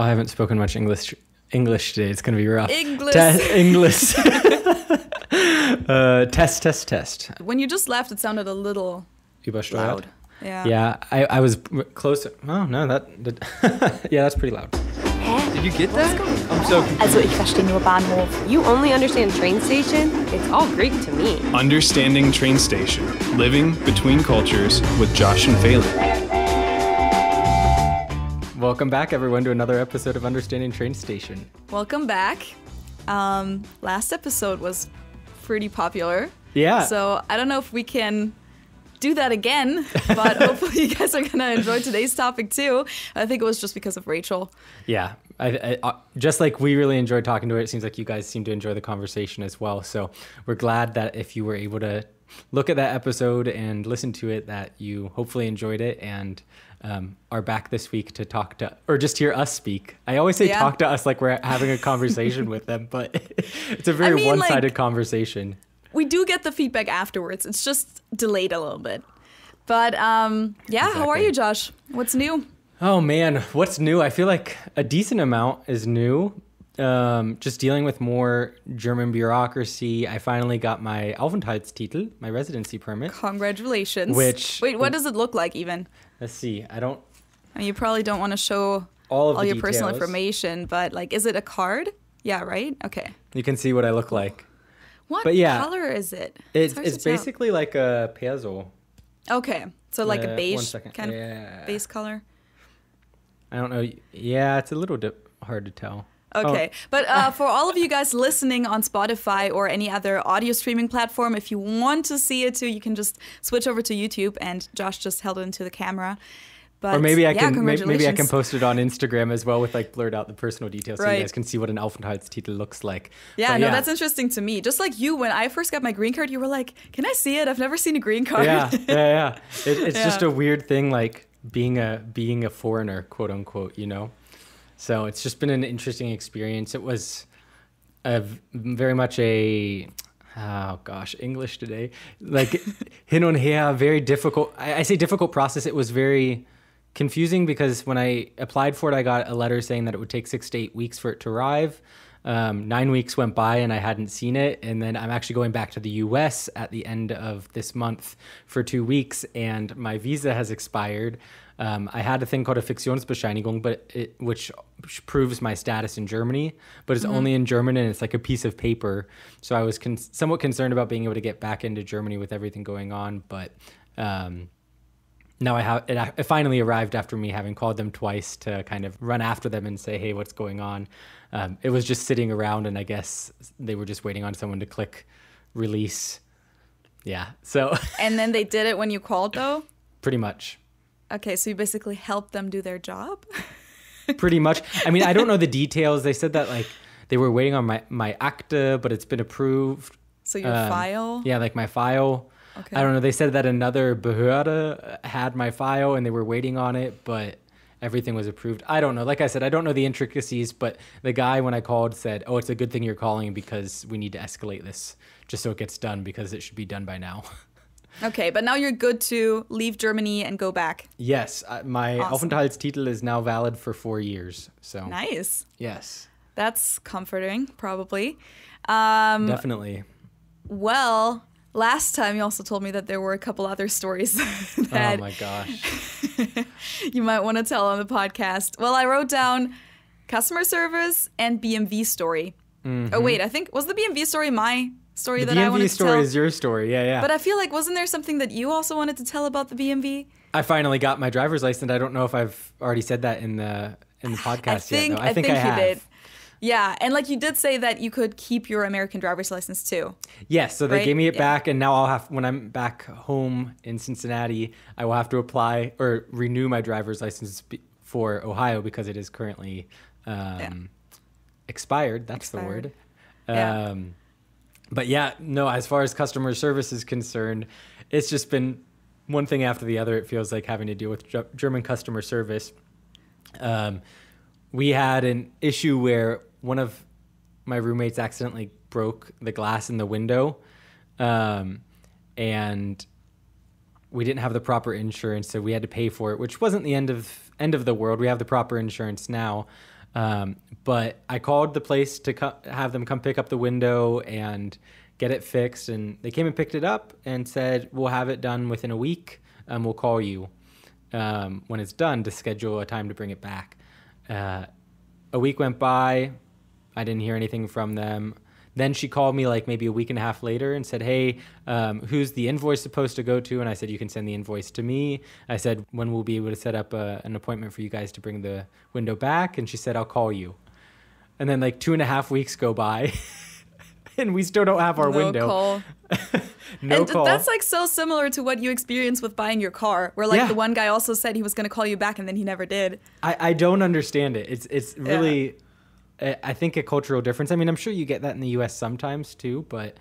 Oh, I haven't spoken much English today. It's going to be rough. English. English. Test. When you just left, it sounded a little loud. Yeah. Yeah, I was close. Oh, no, yeah, that's pretty loud. Hä? Did you get that? I'm so confused. Also, ich verstehe nur Bahnhof. You only understand train station? It's all Greek to me. Understanding Train Station. Living between cultures with Josh and Phelan. Welcome back, everyone, to another episode of Understanding Train Station. Welcome back. Last episode was pretty popular. Yeah. So I don't know if we can do that again, but hopefully you guys are going to enjoy today's topic too. I think it was just because of Rachel. Yeah. I just like we really enjoyed talking to her, it seems like you guys seem to enjoy the conversation as well. So we're glad that if you were able to look at that episode and listen to it, that you hopefully enjoyed it and are back this week to talk to, or just hear us speak. I always say talk to us like we're having a conversation with them, but it's a very one-sided conversation. We do get the feedback afterwards. It's just delayed a little bit. But exactly. How are you, Josh? What's new? Oh man, what's new? I feel like a decent amount is new. Just dealing with more German bureaucracy. I finally got my Aufenthaltstitel, my residency permit. Congratulations. Wait, what does it look like even? Let's see. I mean, you probably don't want to show all your details. Personal information, but like, is it a card? Yeah, right? Okay. You can see what I look like. What color is it? It's basically like a perso. Okay. So like a beige kind of base color? I don't know. Yeah, it's a little hard to tell. Okay. But for all of you guys listening on Spotify or any other audio streaming platform, if you want to see it too, you can just switch over to YouTube, and Josh just held it into the camera. But, or maybe I can post it on Instagram as well with like blurred out the personal details so you guys can see what an Aufenthaltstitel looks like. Yeah, that's interesting to me. Just like you, when I first got my green card, you were like, can I see it? I've never seen a green card. Yeah. It's just a weird thing, like being a foreigner, quote unquote, you know? So it's just been an interesting experience. It was very much English today. Like hin und her, very difficult. I say difficult process. It was very confusing because when I applied for it, I got a letter saying that it would take 6 to 8 weeks for it to arrive. 9 weeks went by and I hadn't seen it. And then I'm actually going back to the US at the end of this month for 2 weeks, and my visa has expired. I had a thing called a Fiktionsbescheinigung, which proves my status in Germany, but it's only in German and it's like a piece of paper. So I was somewhat concerned about being able to get back into Germany with everything going on, but now it finally arrived after me having called them twice to kind of run after them and say, hey, what's going on? It was just sitting around, and I guess they were just waiting on someone to click release. Yeah, so. And then they did it when you called, though? Pretty much. Okay, so you basically helped them do their job? Pretty much. I mean, I don't know the details. They said that like they were waiting on my acta, but it's been approved. So your file? Yeah, like my file. Okay. I don't know. They said that another Behörde had my file and they were waiting on it, but everything was approved. I don't know. Like I said, I don't know the intricacies, but the guy when I called said, oh, it's a good thing you're calling because we need to escalate this just so it gets done because it should be done by now. Okay, but now you're good to leave Germany and go back. Yes, my Aufenthaltstitel is now valid for 4 years. So nice. Yes. That's comforting, probably. Definitely. Well, last time you also told me that there were a couple other stories that oh my gosh. you might want to tell on the podcast. Well, I wrote down customer service and BMV story. Mm-hmm. Oh wait, I think was the BMV story my story that I wanted to tell? The BMV story is your story, yeah. But I feel like, wasn't there something that you also wanted to tell about the BMV? I finally got my driver's license. I don't know if I've already said that in the podcast yet. Though. I think I have. You did. Yeah, and like you did say that you could keep your American driver's license too. Yes, so they gave me it back, and now I'll have, when I'm back home in Cincinnati, I will have to apply or renew my driver's license for Ohio because it is currently expired. That's the word. But yeah, no, as far as customer service is concerned, it's just been one thing after the other. It feels like having to deal with German customer service. We had an issue where one of my roommates accidentally broke the glass in the window, and we didn't have the proper insurance, so we had to pay for it, which wasn't the end of the world. We have the proper insurance now. But I called the place to have them come pick up the window and get it fixed. And they came and picked it up and said, we'll have it done within a week. We'll call you when it's done to schedule a time to bring it back. A week went by. I didn't hear anything from them. Then she called me like maybe a week and a half later and said, hey, who's the invoice supposed to go to? And I said, you can send the invoice to me. I said, when we'll be able to set up an appointment for you guys to bring the window back? And she said, I'll call you. And then like 2.5 weeks go by and we still don't have our window. Call. No and call. That's like so similar to what you experienced with buying your car, where like the one guy also said he was going to call you back and then he never did. I don't understand it. It's really... I think a cultural difference. I mean, I'm sure you get that in the U.S. sometimes too, but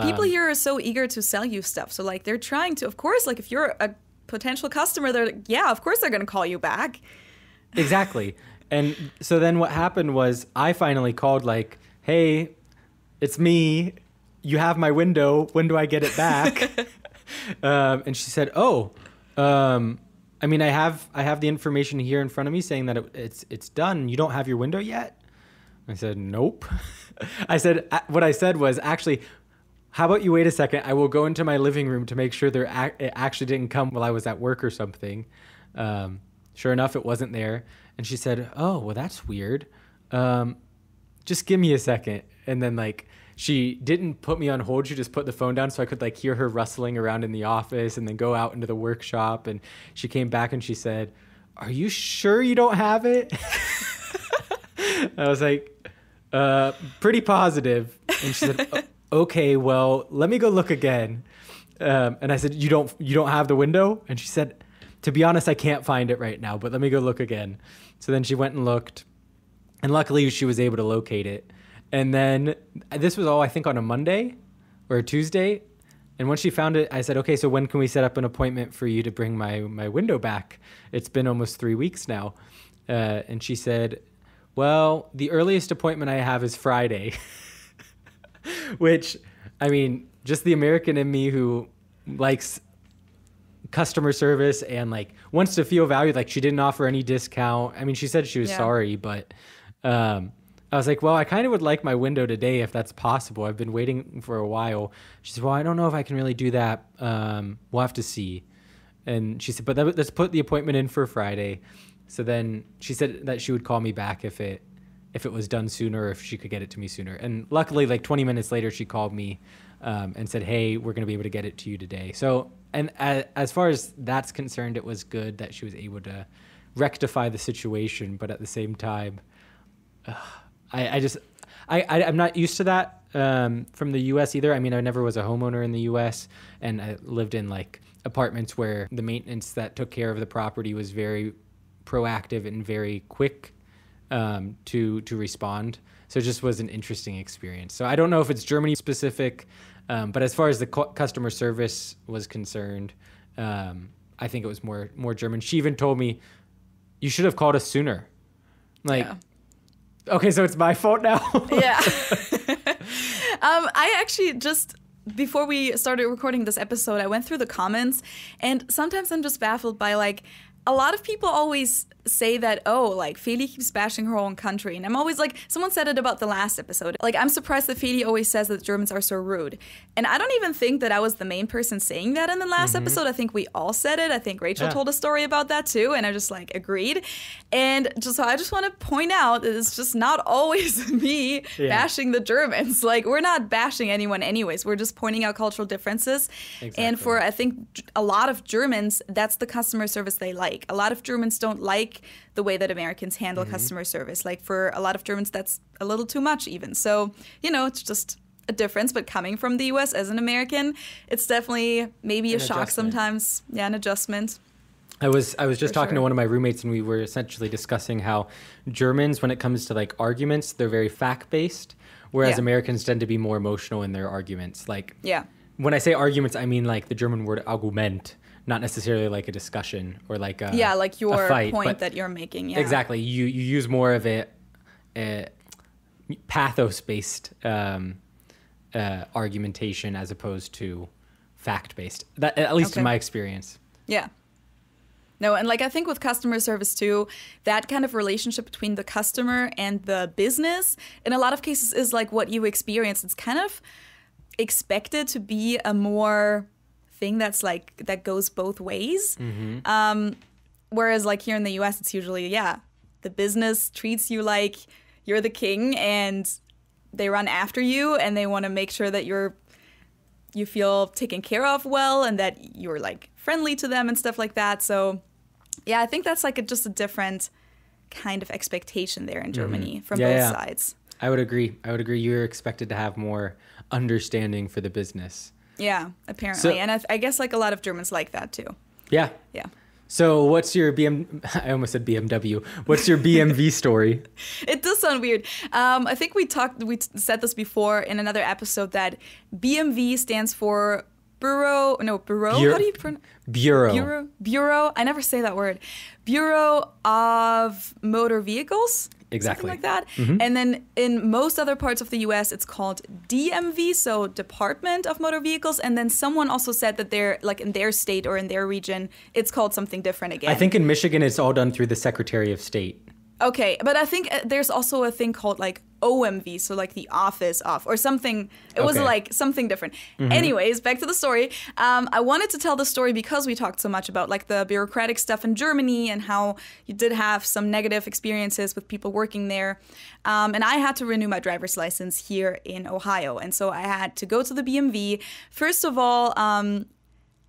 people here are so eager to sell you stuff. So like they're trying to, of course, like if you're a potential customer, they're like, yeah, of course they're going to call you back. Exactly. And so then what happened was I finally called like, hey, it's me. You have my window. When do I get it back? And she said, I mean, I have the information here in front of me saying that it's done. You don't have your window yet? I said, nope. What I said was, actually, how about you wait a second? I will go into my living room to make sure it actually didn't come while I was at work or something. Sure enough, it wasn't there. And she said, oh, well, that's weird. Just give me a second. And then like, she didn't put me on hold. She just put the phone down so I could like hear her rustling around in the office and then go out into the workshop. And she came back and she said, are you sure you don't have it? I was like, pretty positive. And she said, okay, well, let me go look again. And I said, you don't have the window? And she said, to be honest, I can't find it right now, but let me go look again. So then she went and looked, and luckily she was able to locate it. And then this was all, I think, on a Monday or a Tuesday. And once she found it, I said, okay, so when can we set up an appointment for you to bring my window back? It's been almost 3 weeks now. And she said, well, the earliest appointment I have is Friday. Which, I mean, just the American in me who likes customer service and like wants to feel valued. Like she didn't offer any discount. I mean, she said she was sorry, but I was like, well, I kind of would like my window today if that's possible. I've been waiting for a while. She said, well, I don't know if I can really do that. We'll have to see. And she said, but let's put the appointment in for Friday. So then she said that she would call me back if it was done sooner, or if she could get it to me sooner. And luckily, like 20 minutes later, she called me and said, hey, we're going to be able to get it to you today. So, and as far as that's concerned, it was good that she was able to rectify the situation. But at the same time, I'm not used to that from the U.S. either. I mean, I never was a homeowner in the U.S. and I lived in like apartments where the maintenance that took care of the property was very proactive and very quick to respond. So it just was an interesting experience. So I don't know if it's Germany specific, but as far as the customer service was concerned, I think it was more German. She even told me, you should have called us sooner. Like, okay, so it's my fault now? Yeah. I actually just, before we started recording this episode, I went through the comments, and sometimes I'm just baffled by, like, a lot of people always say that, oh, like, Feli keeps bashing her own country. And I'm always like, someone said it about the last episode. Like, I'm surprised that Feli always says that Germans are so rude. And I don't even think that I was the main person saying that in the last episode. I think we all said it. I think Rachel told a story about that too. And I just, like, agreed. And so I just want to point out that it's just not always me bashing the Germans. Like, we're not bashing anyone anyways. We're just pointing out cultural differences. Exactly. And for, I think, a lot of Germans, that's the customer service they like. A lot of Germans don't like the way that Americans handle customer service. Like, for a lot of Germans, that's a little too much even. So, you know, it's just a difference. But coming from the U.S. as an American, it's definitely maybe a shock sometimes. Yeah, an adjustment. I was just talking to one of my roommates, and we were essentially discussing how Germans, when it comes to like arguments, they're very fact-based, whereas Americans tend to be more emotional in their arguments. Like, when I say arguments, I mean like the German word Argument, not necessarily like a discussion or like a like your fight, point that you're making. Yeah. Exactly. You use more of a pathos-based argumentation as opposed to fact-based. That, at least in my experience. Yeah. No, and like I think with customer service too, that kind of relationship between the customer and the business in a lot of cases is like what you experience. It's kind of expected to be a more thing that's like that goes both ways. Whereas like here in the US, it's usually, the business treats you like you're the king and they run after you and they want to make sure that you feel taken care of well and that you're like friendly to them and stuff like that. So yeah, I think that's like just a different kind of expectation there in Germany from both sides. I would agree. You're expected to have more understanding for the business. Yeah, apparently. And I guess like a lot of Germans like that too. Yeah. Yeah. So what's your I almost said BMW. What's your BMV story? It does sound weird. I think we said this before in another episode that BMV stands for Bureau. How do you pronounce? Bureau. I never say that word. Bureau of Motor Vehicles. Exactly. Something like that. And then in most other parts of the US, it's called DMV, so Department of Motor Vehicles. And then someone also said that they're like in their state or in their region, it's called something different again. I think in Michigan, it's all done through the Secretary of State. Okay, but I think there's also a thing called like OMV, so like the office of, or something. It was like something different. Anyways, back to the story. I wanted to tell the story because we talked so much about like the bureaucratic stuff in Germany and how you did have some negative experiences with people working there. And I had to renew my driver's license here in Ohio. And so I had to go to the BMV. First of all,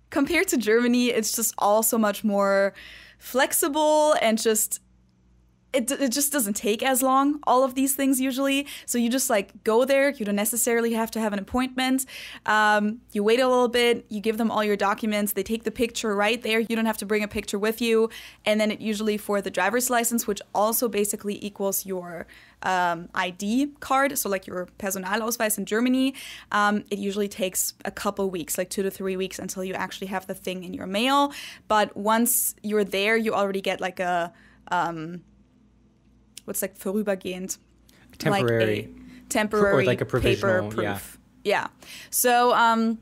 compared to Germany, it's just all so much more flexible and just... It just doesn't take as long, all of these things usually. So you just like go there. You don't necessarily have to have an appointment. You wait a little bit. You give them all your documents. They take the picture right there. You don't have to bring a picture with you. And then it usually for the driver's license, which also basically equals your ID card, so like your Personalausweis in Germany, it usually takes a couple weeks, like 2 to 3 weeks until you actually have the thing in your mail. But once you're there, you already get like a... what's like vorübergehend? Temporary. Like a temporary or like a provisional, paper proof. Yeah. So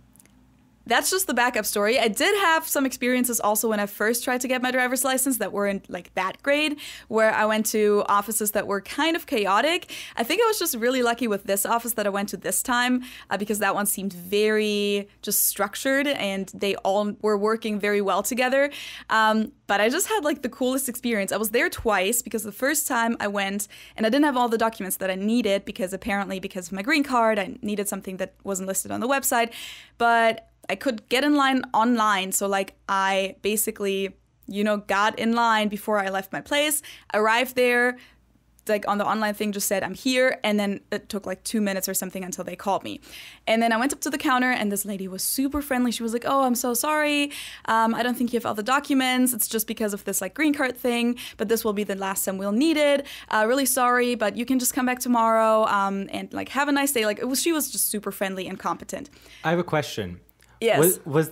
that's just the backup story. I did have some experiences also when I first tried to get my driver's license that weren't like that great, where I went to offices that were kind of chaotic. I think I was just really lucky with this office that I went to this time because that one seemed very just structured and they all were working very well together. But I just had like the coolest experience. I was there twice because the first time I went and I didn't have all the documents that I needed because apparently because of my green card, I needed something that wasn't listed on the website. But I could get in line online. So like I basically, got in line before I left my place, arrived there, like on the online thing just said, I'm here. And then it took like 2 minutes or something until they called me. And then I went up to the counter and this lady was super friendly. She was like, oh, I'm so sorry. I don't think you have all the documents. It's just because of this like green card thing, but this will be the last time we'll need it. Really sorry, but you can just come back tomorrow and like have a nice day. Like she was just super friendly and competent. I have a question. Yes. Was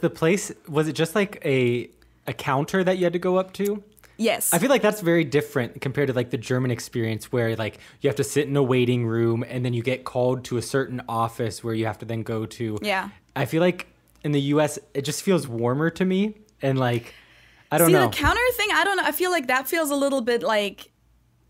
it just like a counter that you had to go up to? Yes. I feel like that's very different compared to like the German experience where like you have to sit in a waiting room and then you get called to a certain office where you have to then go to. Yeah. I feel like in the US, it just feels warmer to me. And like, I don't know. See, the counter thing, I don't know. I feel like that feels a little bit like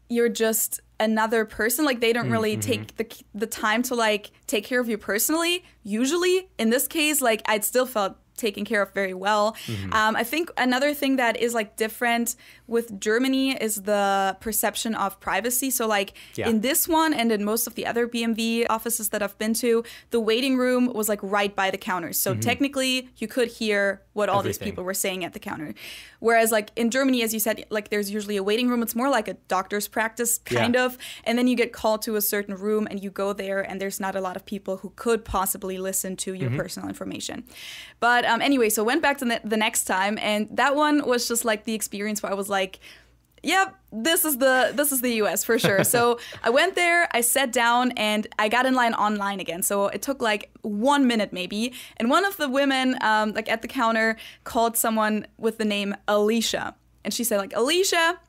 you're just another person. Like they don't really take the time to like take care of you personally. Usually in this case, like I'd still felt taken care of very well. I think another thing that is like different with Germany is the perception of privacy. So like in this one and in most of the other BMV offices that I've been to, the waiting room was like right by the counters. So technically you could hear what all these people were saying at the counter. Whereas like in Germany, as you said, like there's usually a waiting room. It's more like a doctor's practice kind of. And then you get called to a certain room and you go there and there's not a lot of people who could possibly listen to your personal information. But anyway, so went back to the next time, and that one was just like the experience where I was like, yep, this is the US for sure. So I went there, I sat down, and I got in line online again. So it took like 1 minute maybe, and one of the women like at the counter called someone with the name Alicia, and she said like, Alicia.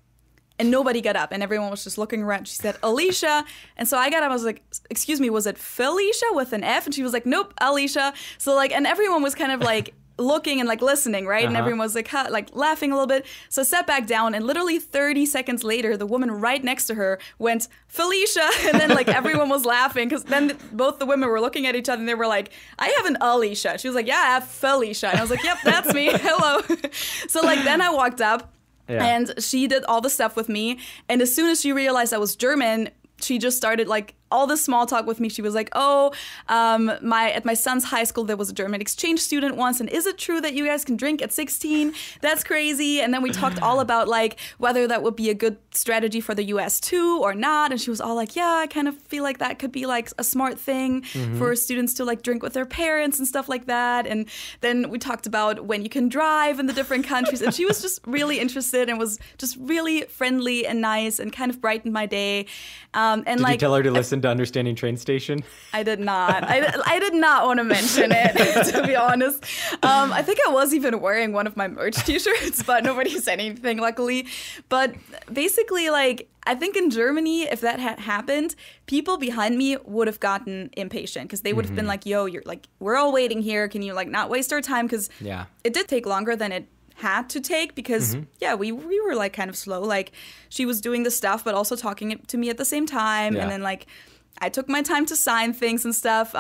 And nobody got up, and everyone was just looking around. She said, Alicia. And so I got up, I was like, excuse me, was it Felicia with an F? And she was like, nope, Alicia. So like, and everyone was kind of like looking and like listening, right? And everyone was like laughing a little bit. So I sat back down, and literally 30 seconds later, the woman right next to her went, Felicia. And then like everyone was laughing because then both the women were looking at each other and they were like, I have an Alicia. She was like, yeah, I have Felicia. And I was like, yep, that's me. Hello. So like then I walked up and she did all the stuff with me. And as soon as she realized I was German, she just started like all this small talk with me. She was like, at my son's high school, there was a German exchange student once. And is it true that you guys can drink at 16? That's crazy. And then we talked all about like whether that would be a good strategy for the US too or not. And she was all like, yeah, I kind of feel like that could be like a smart thing for students to like drink with their parents and stuff like that. And then we talked about when you can drive in the different countries. And she was just really interested and was just really friendly and nice and kind of brightened my day. Did you tell her to listen to Understanding Train Station? I did not. I did not want to mention it, to be honest. I think I was even wearing one of my merch t-shirts, but nobody said anything, luckily. But basically, like, I think in Germany, if that had happened, people behind me would have gotten impatient because they would have been like, yo, you're like, we're all waiting here. Can you like not waste our time? Because it did take longer than it had to take because we were like kind of slow. Like she was doing the stuff but also talking to me at the same time, and then like I took my time to sign things and stuff,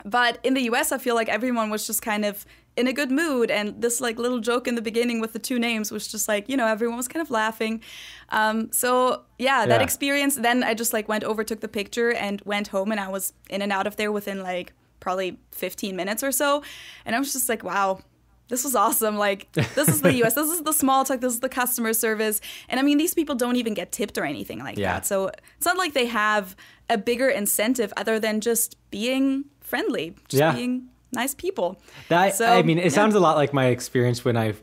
but in the US I feel like everyone was just kind of in a good mood, and this like little joke in the beginning with the two names was just like, you know, everyone was kind of laughing. That experience, then I just like went over, took the picture and went home, and I was in and out of there within like probably 15 minutes or so, and I was just like, wow, this was awesome. Like, this is the US. This is the small talk. This is the customer service. And I mean, these people don't even get tipped or anything like that. So it's not like they have a bigger incentive other than just being friendly, just being nice people. It sounds a lot like my experience when I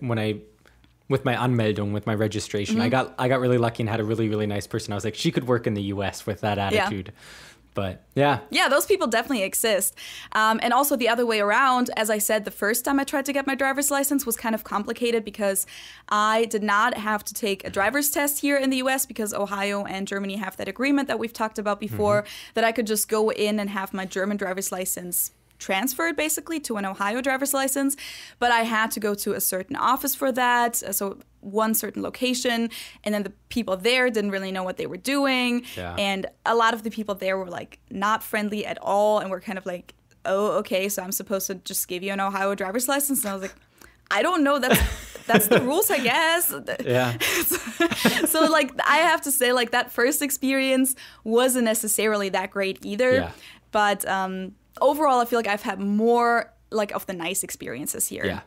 with my Anmeldung, with my registration. I got really lucky and had a really, really nice person. I was like, she could work in the US with that attitude. But yeah, those people definitely exist. And also the other way around, as I said, the first time I tried to get my driver's license was kind of complicated because I did not have to take a driver's test here in the US because Ohio and Germany have that agreement that we've talked about before, that I could just go in and have my German driver's license transferred basically to an Ohio driver's license. But I had to go to a certain office for that. So one certain location, and then the people there didn't really know what they were doing, and a lot of the people there were like not friendly at all, and were kind of like, oh, okay, so I'm supposed to just give you an Ohio driver's license? And I was like, I don't know, that's the rules, I guess. So like I have to say, like, that first experience wasn't necessarily that great either, but overall I feel like I've had more like of the nice experiences here.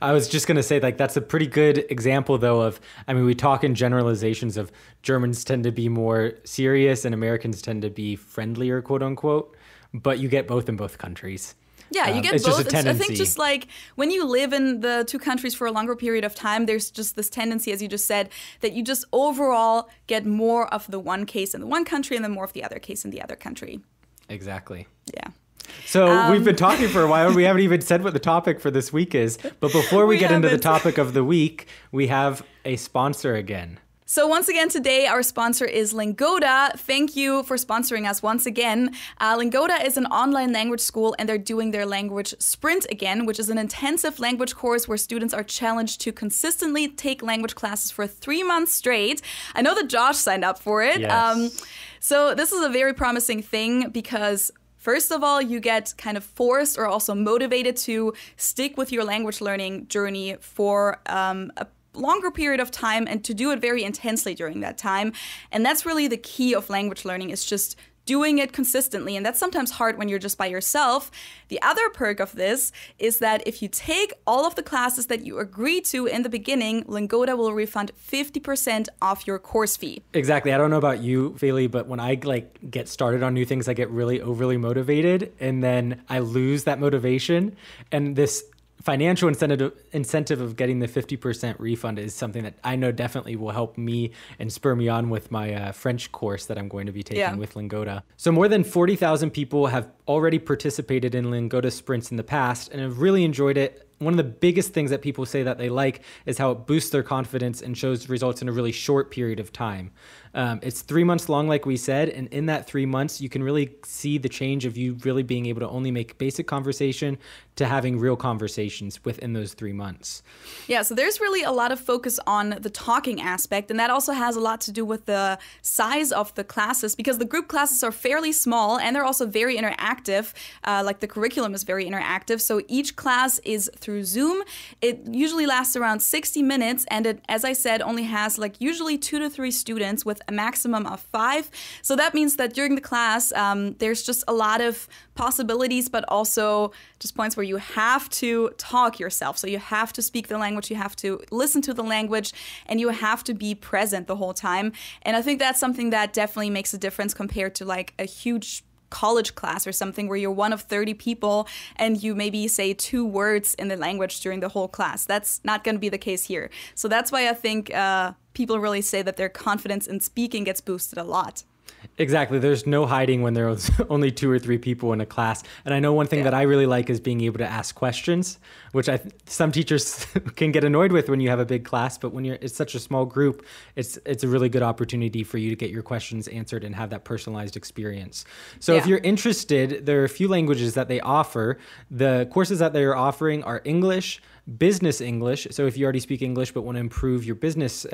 I was just going to say, like, that's a pretty good example, though, of, I mean, we talk in generalizations of Germans tend to be more serious and Americans tend to be friendlier, quote unquote, but you get both in both countries. Yeah, you get both. Just I think just like when you live in the two countries for a longer period of time, there's just this tendency, as you just said, that you just overall get more of the one case in the one country and then more of the other case in the other country. Exactly. Yeah. So we've been talking for a while. We haven't even said what the topic for this week is. But before we get into the topic of the week, we have a sponsor again. So once again today, our sponsor is Lingoda. Thank you for sponsoring us once again. Lingoda is an online language school, and they're doing their language sprint again, which is an intensive language course where students are challenged to consistently take language classes for 3 months straight. I know that Josh signed up for it. Yes. So this is a very promising thing because first of all, you get kind of forced or also motivated to stick with your language learning journey for a longer period of time and to do it very intensely during that time. And that's really the key of language learning, is just doing it consistently. And that's sometimes hard when you're just by yourself. The other perk of this is that if you take all of the classes that you agree to in the beginning, Lingoda will refund 50% off your course fee. Exactly. I don't know about you, Feli, but when I get started on new things, I get really overly motivated, and then I lose that motivation. And this financial incentive of getting the 50% refund is something that I know definitely will help me and spur me on with my French course that I'm going to be taking with Lingoda. So more than 40,000 people have already participated in Lingoda sprints in the past and have really enjoyed it. One of the biggest things that people say that they like is how it boosts their confidence and shows results in a really short period of time. It's 3 months long, like we said. And in that 3 months, you can really see the change of you really being able to only make basic conversation to having real conversations within those 3 months. Yeah, so there's really a lot of focus on the talking aspect, and that also has a lot to do with the size of the classes, because the group classes are fairly small and they're also very interactive. Like the curriculum is very interactive, so each class is through Zoom. It usually lasts around 60 minutes, and it, as I said, only has like usually 2 to 3 students with a maximum of 5. So that means that during the class, there's just a lot of possibilities, but also just points where you have to talk yourself. So you have to speak the language, you have to listen to the language, and you have to be present the whole time. And I think that's something that definitely makes a difference compared to like a huge college class or something where you're one of 30 people and you maybe say 2 words in the language during the whole class. That's not going to be the case here. So that's why I think people really say that their confidence in speaking gets boosted a lot. Exactly. There's no hiding when there's only 2 or 3 people in a class. And I know one thing that I really like is being able to ask questions, which some teachers can get annoyed with when you have a big class. But when it's such a small group, it's a really good opportunity for you to get your questions answered and have that personalized experience. So if you're interested, there are a few languages that they offer. The courses that they are offering are English, business English. So if you already speak English but want to improve your business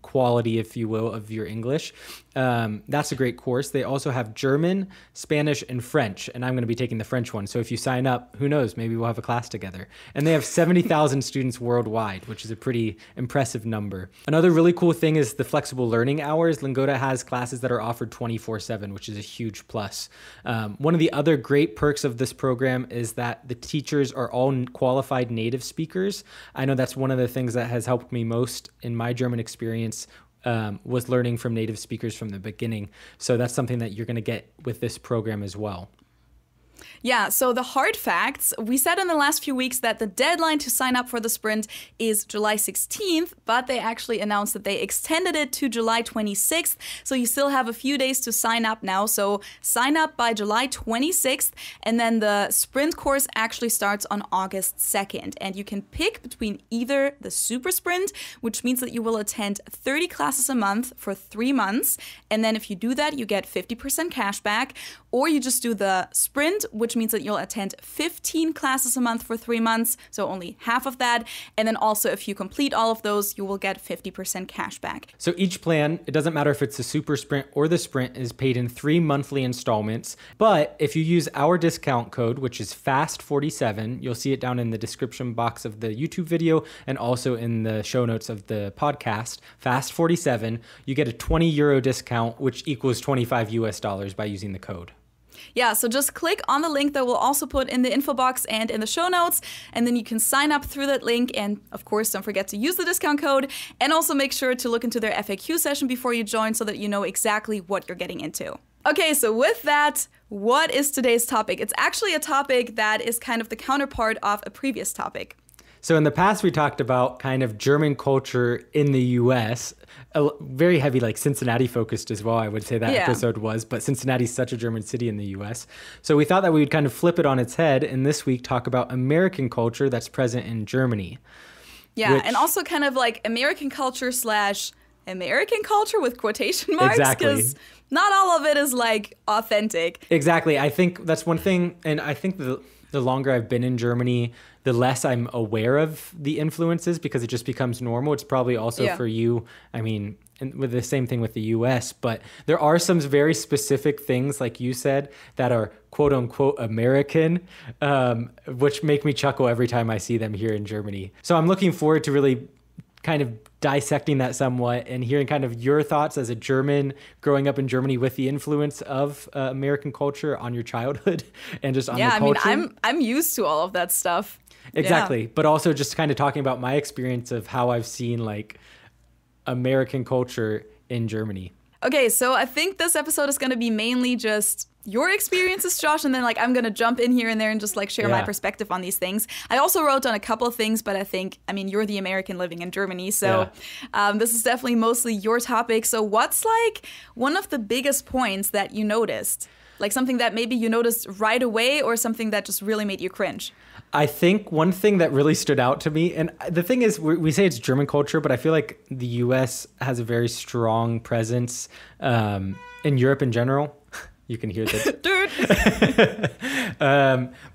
quality, if you will, of your English, that's a great course. They also have German, Spanish, and French. And I'm going to be taking the French one. So if you sign up, who knows, maybe we'll have a class together. And they have 70,000 students worldwide, which is a pretty impressive number. Another really cool thing is the flexible learning hours. Lingoda has classes that are offered 24/7, which is a huge plus. One of the other great perks of this program is that the teachers are all qualified native speakers. I know that's one of the things that has helped me most in my German experience, was learning from native speakers from the beginning. So that's something that you're going to get with this program as well. Yeah, so the hard facts, we said in the last few weeks that the deadline to sign up for the sprint is July 16th, but they actually announced that they extended it to July 26th. So you still have a few days to sign up now. So sign up by July 26th, and then the sprint course actually starts on August 2nd. And you can pick between either the super sprint, which means that you will attend 30 classes a month for 3 months. And then if you do that, you get 50% cash back, or you just do the sprint, which means that you'll attend 15 classes a month for 3 months, so only half of that. And then also, if you complete all of those, you will get 50% cash back. So each plan, it doesn't matter if it's the super sprint or the sprint, is paid in 3 monthly installments. But if you use our discount code, which is FAST47, you'll see it down in the description box of the YouTube video and also in the show notes of the podcast, FAST47, you get a €20 discount, which equals $25 by using the code. Yeah, so just click on the link that we'll also put in the info box and in the show notes, and then you can sign up through that link. And of course, don't forget to use the discount code, and also make sure to look into their FAQ session before you join so that you know exactly what you're getting into. Okay, so with that, what is today's topic? It's actually a topic that is kind of the counterpart of a previous topic. So in the past, we talked about kind of German culture in the U.S., very heavy, like Cincinnati focused as well, I would say that episode was, but Cincinnati's such a German city in the U.S. So we thought that we would kind of flip it on its head and this week talk about American culture that's present in Germany. Yeah, and also kind of like American culture / American culture with quotation marks. Exactly. Because not all of it is like authentic. Exactly. I think that's one thing, and I think the longer I've been in Germany, the less I'm aware of the influences because it just becomes normal. It's probably also for you, I mean, with the same thing with the US, but there are some very specific things, like you said, that are quote unquote American, which make me chuckle every time I see them here in Germany. So I'm looking forward to really kind of dissecting that somewhat and hearing kind of your thoughts as a German growing up in Germany with the influence of American culture on your childhood and just on the culture. Yeah, I mean, I'm used to all of that stuff. Exactly. Yeah. But also just kind of talking about my experience of how I've seen like American culture in Germany. Okay, so I think this episode is going to be mainly just, your experiences, Josh, and then like I'm gonna jump in here and there and just like share my perspective on these things. I also wrote down a couple of things, but I mean, you're the American living in Germany, so this is definitely mostly your topic. So what's like one of the biggest points that you noticed? Like something that maybe you noticed right away or something that just really made you cringe? I think one thing that really stood out to me, and the thing is, we say it's German culture, but I feel like the U.S. has a very strong presence in Europe in general. You can hear that.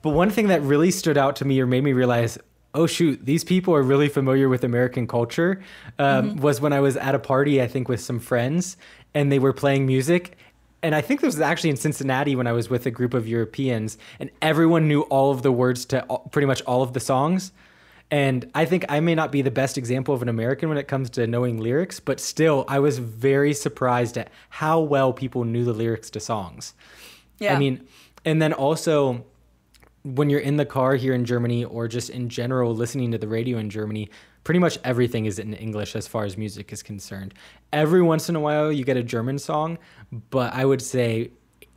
But one thing that really stood out to me or made me realize, oh, shoot, these people are really familiar with American culture, was when I was at a party, I think, with some friends, and they were playing music. And I think this was actually in Cincinnati when I was with a group of Europeans, and everyone knew all of the words to pretty much all of the songs. And I think I may not be the best example of an American when it comes to knowing lyrics, but still, I was very surprised at how well people knew the lyrics to songs. Yeah. I mean, and then also when you're in the car here in Germany or just in general listening to the radio in Germany, pretty much everything is in English as far as music is concerned. Every once in a while you get a German song, but I would say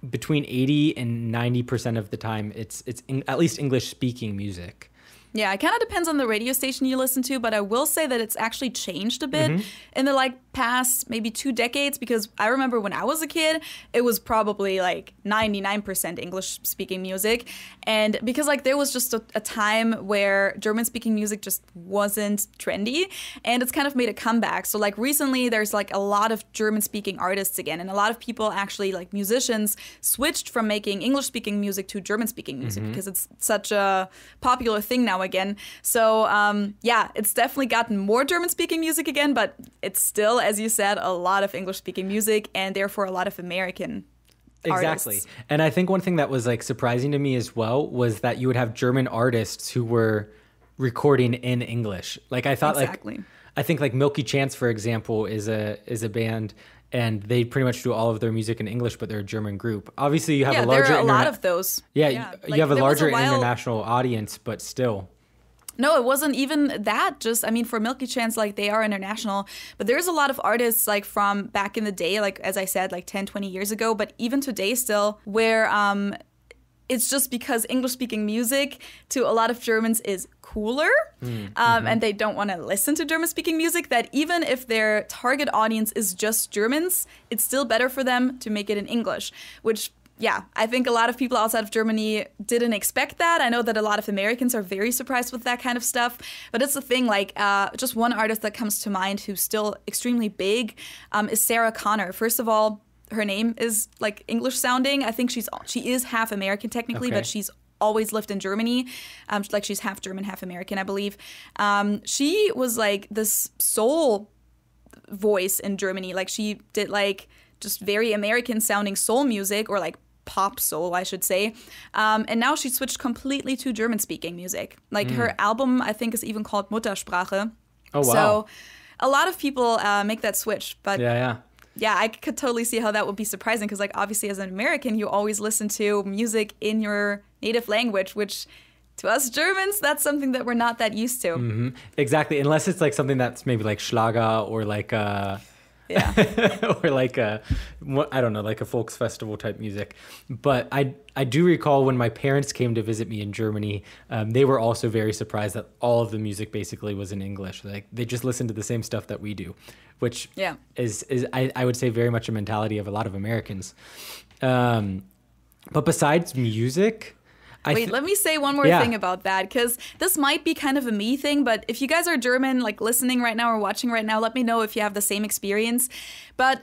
between 80 and 90% of the time it's at least English speaking music. Yeah, it kind of depends on the radio station you listen to, but I will say that it's actually changed a bit in the like past maybe 2 decades, because I remember when I was a kid, it was probably like 99% English speaking music. And because like there was just a time where German speaking music just wasn't trendy, and it's kind of made a comeback. So like recently there's like a lot of German speaking artists again, and a lot of people actually like musicians switched from making English speaking music to German speaking music because it's such a popular thing now again. So yeah, it's definitely gotten more German speaking music again, but it's still, as you said, a lot of English speaking music and therefore a lot of American Exactly. artists. And I think one thing that was like surprising to me as well was that you would have German artists who were recording in English. Like I thought I think like Milky Chance, for example, is a band, and they pretty much do all of their music in English, but they're a German group. Obviously you have a larger there are a lot of those. Yeah, like, you have a larger while... international audience, but still. No, it wasn't even that. Just, I mean, for Milky Chance, like, they are international. But there's a lot of artists, like, from back in the day, like, as I said, like, 10, 20 years ago, but even today still, where it's just because English-speaking music to a lot of Germans is cooler, and they don't want to listen to German-speaking music, that even if their target audience is just Germans, it's still better for them to make it in English, which... Yeah, I think a lot of people outside of Germany didn't expect that. I know that a lot of Americans are very surprised with that kind of stuff. But it's the thing, like, just one artist that comes to mind who's still extremely big is Sarah Connor. First of all, her name is, like, English sounding. I think she is half American technically, but she's always lived in Germany. Like, she's half German, half American, I believe. She was, like, this soul voice in Germany. Like, she did, like, just very American sounding soul music, or, like, pop soul, I should say. And now she switched completely to German-speaking music. Like, her album, I think, is even called Muttersprache. Oh, wow. So a lot of people make that switch. But yeah, I could totally see how that would be surprising, because, like, obviously as an American, you always listen to music in your native language, which... to us Germans, that's something that we're not that used to. Exactly, unless it's, like, something that's maybe, like, Schlager or, like... or like I don't know, like a Volksfestival type music. But I do recall when my parents came to visit me in Germany, they were also very surprised that all of the music basically was in English. Like, they just listened to the same stuff that we do, which is I would say very much a mentality of a lot of Americans. But besides music... Wait, let me say one more thing about that, because this might be kind of a me thing, but if you guys are German, like, listening right now or watching right now, let me know if you have the same experience. But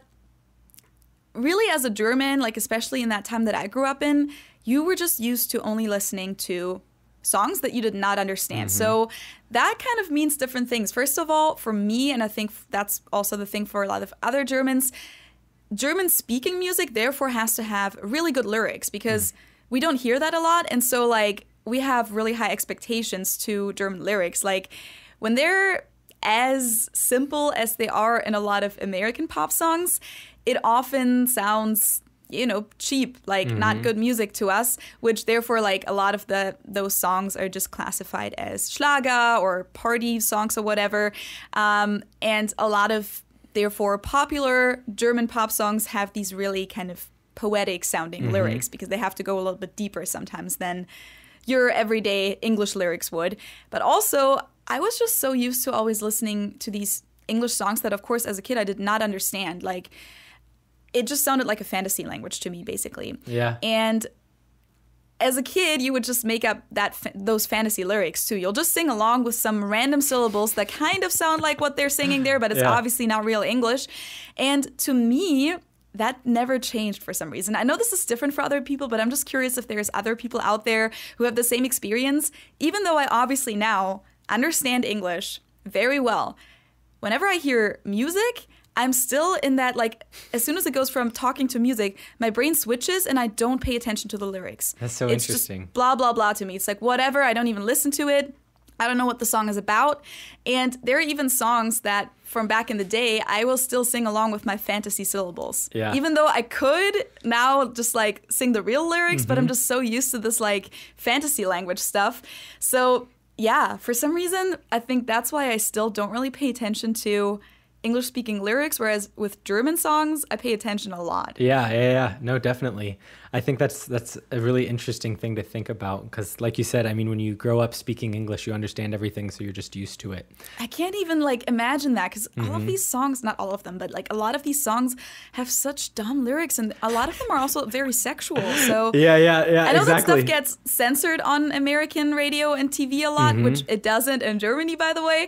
really, as a German, like, especially in that time that I grew up in, you were just used to only listening to songs that you did not understand. So that kind of means different things. First of all, for me, and I think that's also the thing for a lot of other Germans, German-speaking music therefore has to have really good lyrics, because... we don't hear that a lot, and so, like, we have really high expectations to German lyrics. Like, when they're as simple as they are in a lot of American pop songs, it often sounds, you know, cheap, like not good music to us, which therefore, like, a lot of those songs are just classified as Schlager or party songs or whatever. And a lot of, therefore, popular German pop songs have these really kind of poetic sounding lyrics because they have to go a little bit deeper sometimes than your everyday English lyrics would. But also, I was just so used to always listening to these English songs that, of course, as a kid, I did not understand. Like, it just sounded like a fantasy language to me, basically. Yeah. And as a kid, you would just make up those fantasy lyrics, too. You'll just sing along with some random syllables that kind of sound like what they're singing there, but it's obviously not real English. And to me, that never changed for some reason. I know this is different for other people, but I'm just curious if there's other people out there who have the same experience. Even though I obviously now understand English very well, whenever I hear music, I'm still in that, like, as soon as it goes from talking to music, my brain switches and I don't pay attention to the lyrics. That's so interesting. Just blah, blah, blah to me. It's like, whatever, I don't even listen to it. I don't know what the song is about. And there are even songs that from back in the day, I will still sing along with my fantasy syllables. Yeah. Even though I could now just like sing the real lyrics, but I'm just so used to this like fantasy language stuff. So yeah, for some reason, I think that's why I still don't really pay attention to English-speaking lyrics, whereas with German songs, I pay attention a lot. Yeah. No, definitely. I think that's a really interesting thing to think about because, like you said, I mean, when you grow up speaking English, you understand everything, so you're just used to it. I can't even, like, imagine that because all of these songs, not all of them, but, like, a lot of these songs have such dumb lyrics, and a lot of them are also very sexual, so... Yeah, I know exactly. that stuff gets censored on American radio and TV a lot, which it doesn't in Germany, by the way.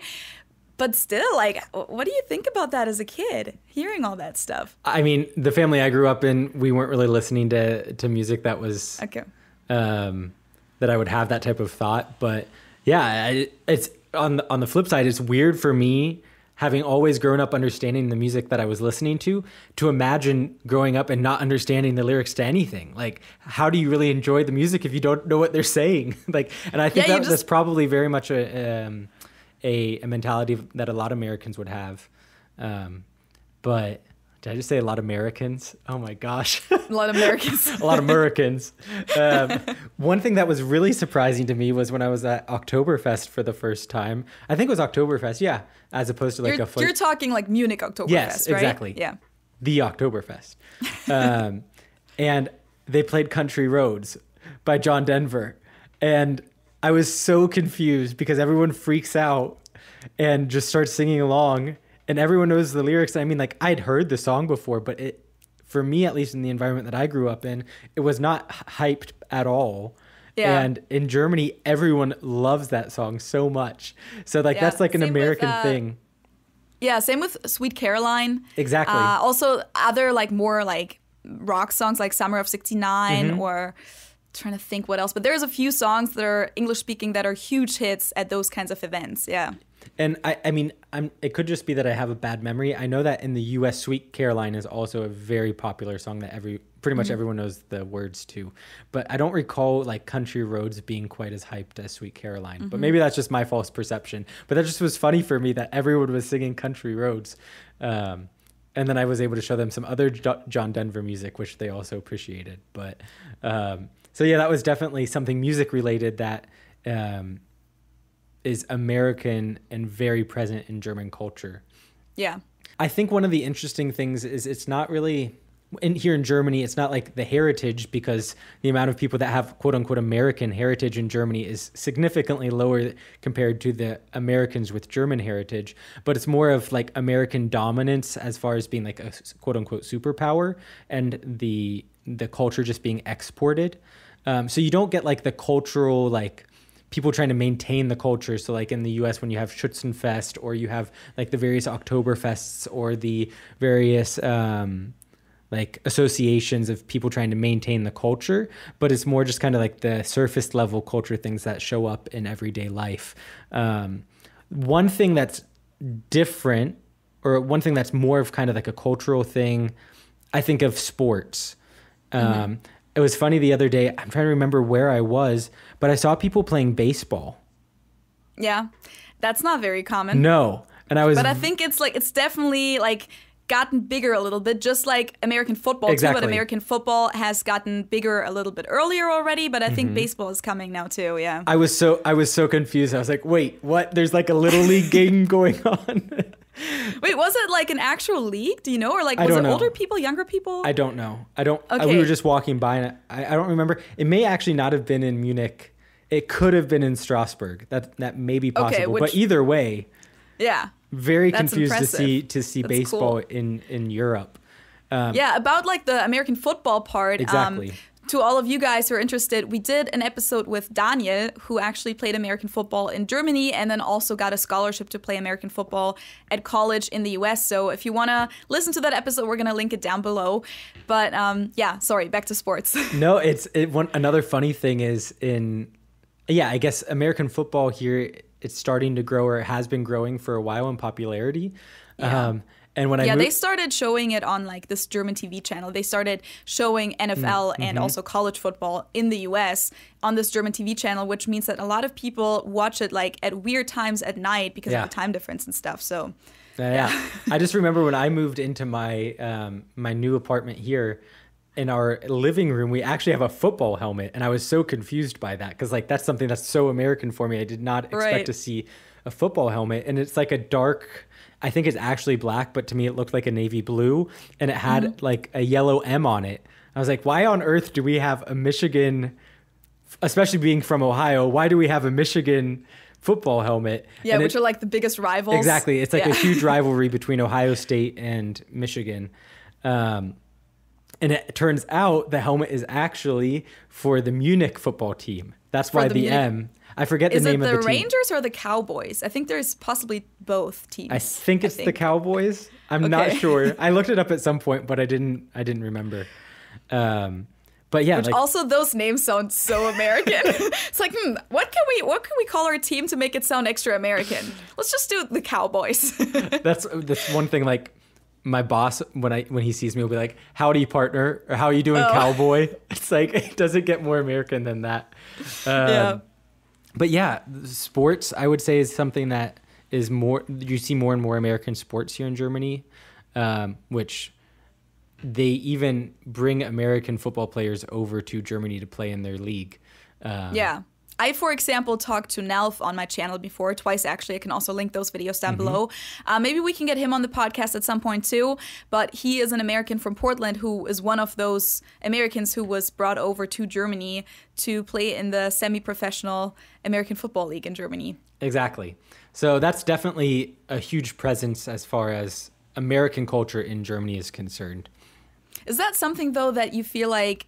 But still, like, what do you think about that as a kid, hearing all that stuff? I mean, the family I grew up in, we weren't really listening to music that was, okay. That I would have that type of thought. But yeah, it's on the flip side, it's weird for me, having always grown up understanding the music that I was listening to imagine growing up and not understanding the lyrics to anything. Like, how do you really enjoy the music if you don't know what they're saying? Like, and I think that's probably very much a mentality that a lot of Americans would have. But did I just say a lot of Americans? Oh my gosh. A lot of Americans. A lot of Americans. One thing that was really surprising to me was when I was at Oktoberfest for the first time. I think it was Oktoberfest, yeah, as opposed to like You're talking like Munich Oktoberfest, yes, right? Exactly. Yeah. The Oktoberfest. And they played Country Roads by John Denver. And I was so confused because everyone freaks out and just starts singing along and everyone knows the lyrics. I mean, like, I'd heard the song before, but for me, at least in the environment that I grew up in, it was not hyped at all. Yeah. And in Germany, everyone loves that song so much. So like, that's like an American thing. Yeah. Same with Sweet Caroline. Exactly. Also other like more like rock songs like Summer of '69 or trying to think what else, but there's a few songs that are English speaking that are huge hits at those kinds of events. Yeah. And I mean, it could just be that I have a bad memory. I know that in the US, Sweet Caroline is also a very popular song that pretty much everyone knows the words to, but I don't recall like Country Roads being quite as hyped as Sweet Caroline, but maybe that's just my false perception. But that just was funny for me that everyone was singing Country Roads. And then I was able to show them some other John Denver music, which they also appreciated. But, so yeah, that was definitely something music related that is American and very present in German culture. Yeah. I think one of the interesting things is it's not really, here in Germany, it's not like the heritage, because the amount of people that have quote unquote American heritage in Germany is significantly lower compared to the Americans with German heritage. But it's more of like American dominance as far as being like a quote unquote superpower and the culture just being exported. So you don't get like the cultural, like people trying to maintain the culture. So like in the US, when you have Schützenfest or you have like the various Oktoberfests or the various like associations of people trying to maintain the culture, but it's more just kind of like the surface level culture things that show up in everyday life. One thing that's different, or one thing that's more of kind of like a cultural thing, I think of sports. It was funny the other day, I'm trying to remember where I was, but I saw people playing baseball. Yeah, that's not very common. No. But I think it's definitely like gotten bigger a little bit, just like American football too. But American football has gotten bigger a little bit earlier already, but I think baseball is coming now too. Yeah. I was so confused. I was like, wait, what? There's like a little league game going on. Wait, was it like an actual league? Do you know? Or like, I was don't it know. older people, younger people? I don't know. Okay. We were just walking by, and I don't remember. It may actually not have been in Munich. It could have been in Strasbourg. That may be possible. But either way, yeah, very that's confused impressive. to see That's baseball cool. in Europe. Yeah, about like the American football part. Exactly. To all of you guys who are interested, we did an episode with Daniel, who actually played American football in Germany and then also got a scholarship to play American football at college in the US. So if you want to listen to that episode, we're going to link it down below. But yeah, sorry, back to sports. No, another funny thing is I guess American football here, it's starting to grow, or it has been growing for a while in popularity. Yeah. And when they started showing it on like this German TV channel. They started showing NFL and also college football in the US on this German TV channel, which means that a lot of people watch it like at weird times at night because of the time difference and stuff. So yeah. I just remember when I moved into my my new apartment here, in our living room, we actually have a football helmet, and I was so confused by that because like that's something that's so American for me. I did not expect to see a football helmet, and it's like a dark, I think it's actually black, but to me it looked like a navy blue, and it had like a yellow M on it. I was like, why on earth do we have a Michigan, especially being from Ohio, why do we have a Michigan football helmet? Yeah, which are like the biggest rivals. Exactly. It's like a huge rivalry between Ohio State and Michigan. And it turns out the helmet is actually for the Munich football team. That's why the M. I forget the name of the team. Is it the Rangers or the Cowboys? I think there's possibly both teams. I think it's the Cowboys. I'm not sure. I looked it up at some point, but I didn't remember. But yeah, which also those names sound so American. It's like, what can we call our team to make it sound extra American? Let's just do the Cowboys. That's one thing. Like my boss, when he sees me, will be like, "Howdy, partner," or "How are you doing, cowboy?" It's like it doesn't get more American than that. But yeah, sports, I would say, is something that is more, you see more and more American sports here in Germany, which they even bring American football players over to Germany to play in their league. I, for example, talked to Nalf on my channel before, twice actually. I can also link those videos down below. Maybe we can get him on the podcast at some point too. But he is an American from Portland who is one of those Americans who was brought over to Germany to play in the semi-professional American Football League in Germany. Exactly. So that's definitely a huge presence as far as American culture in Germany is concerned. Is that something, though, that you feel like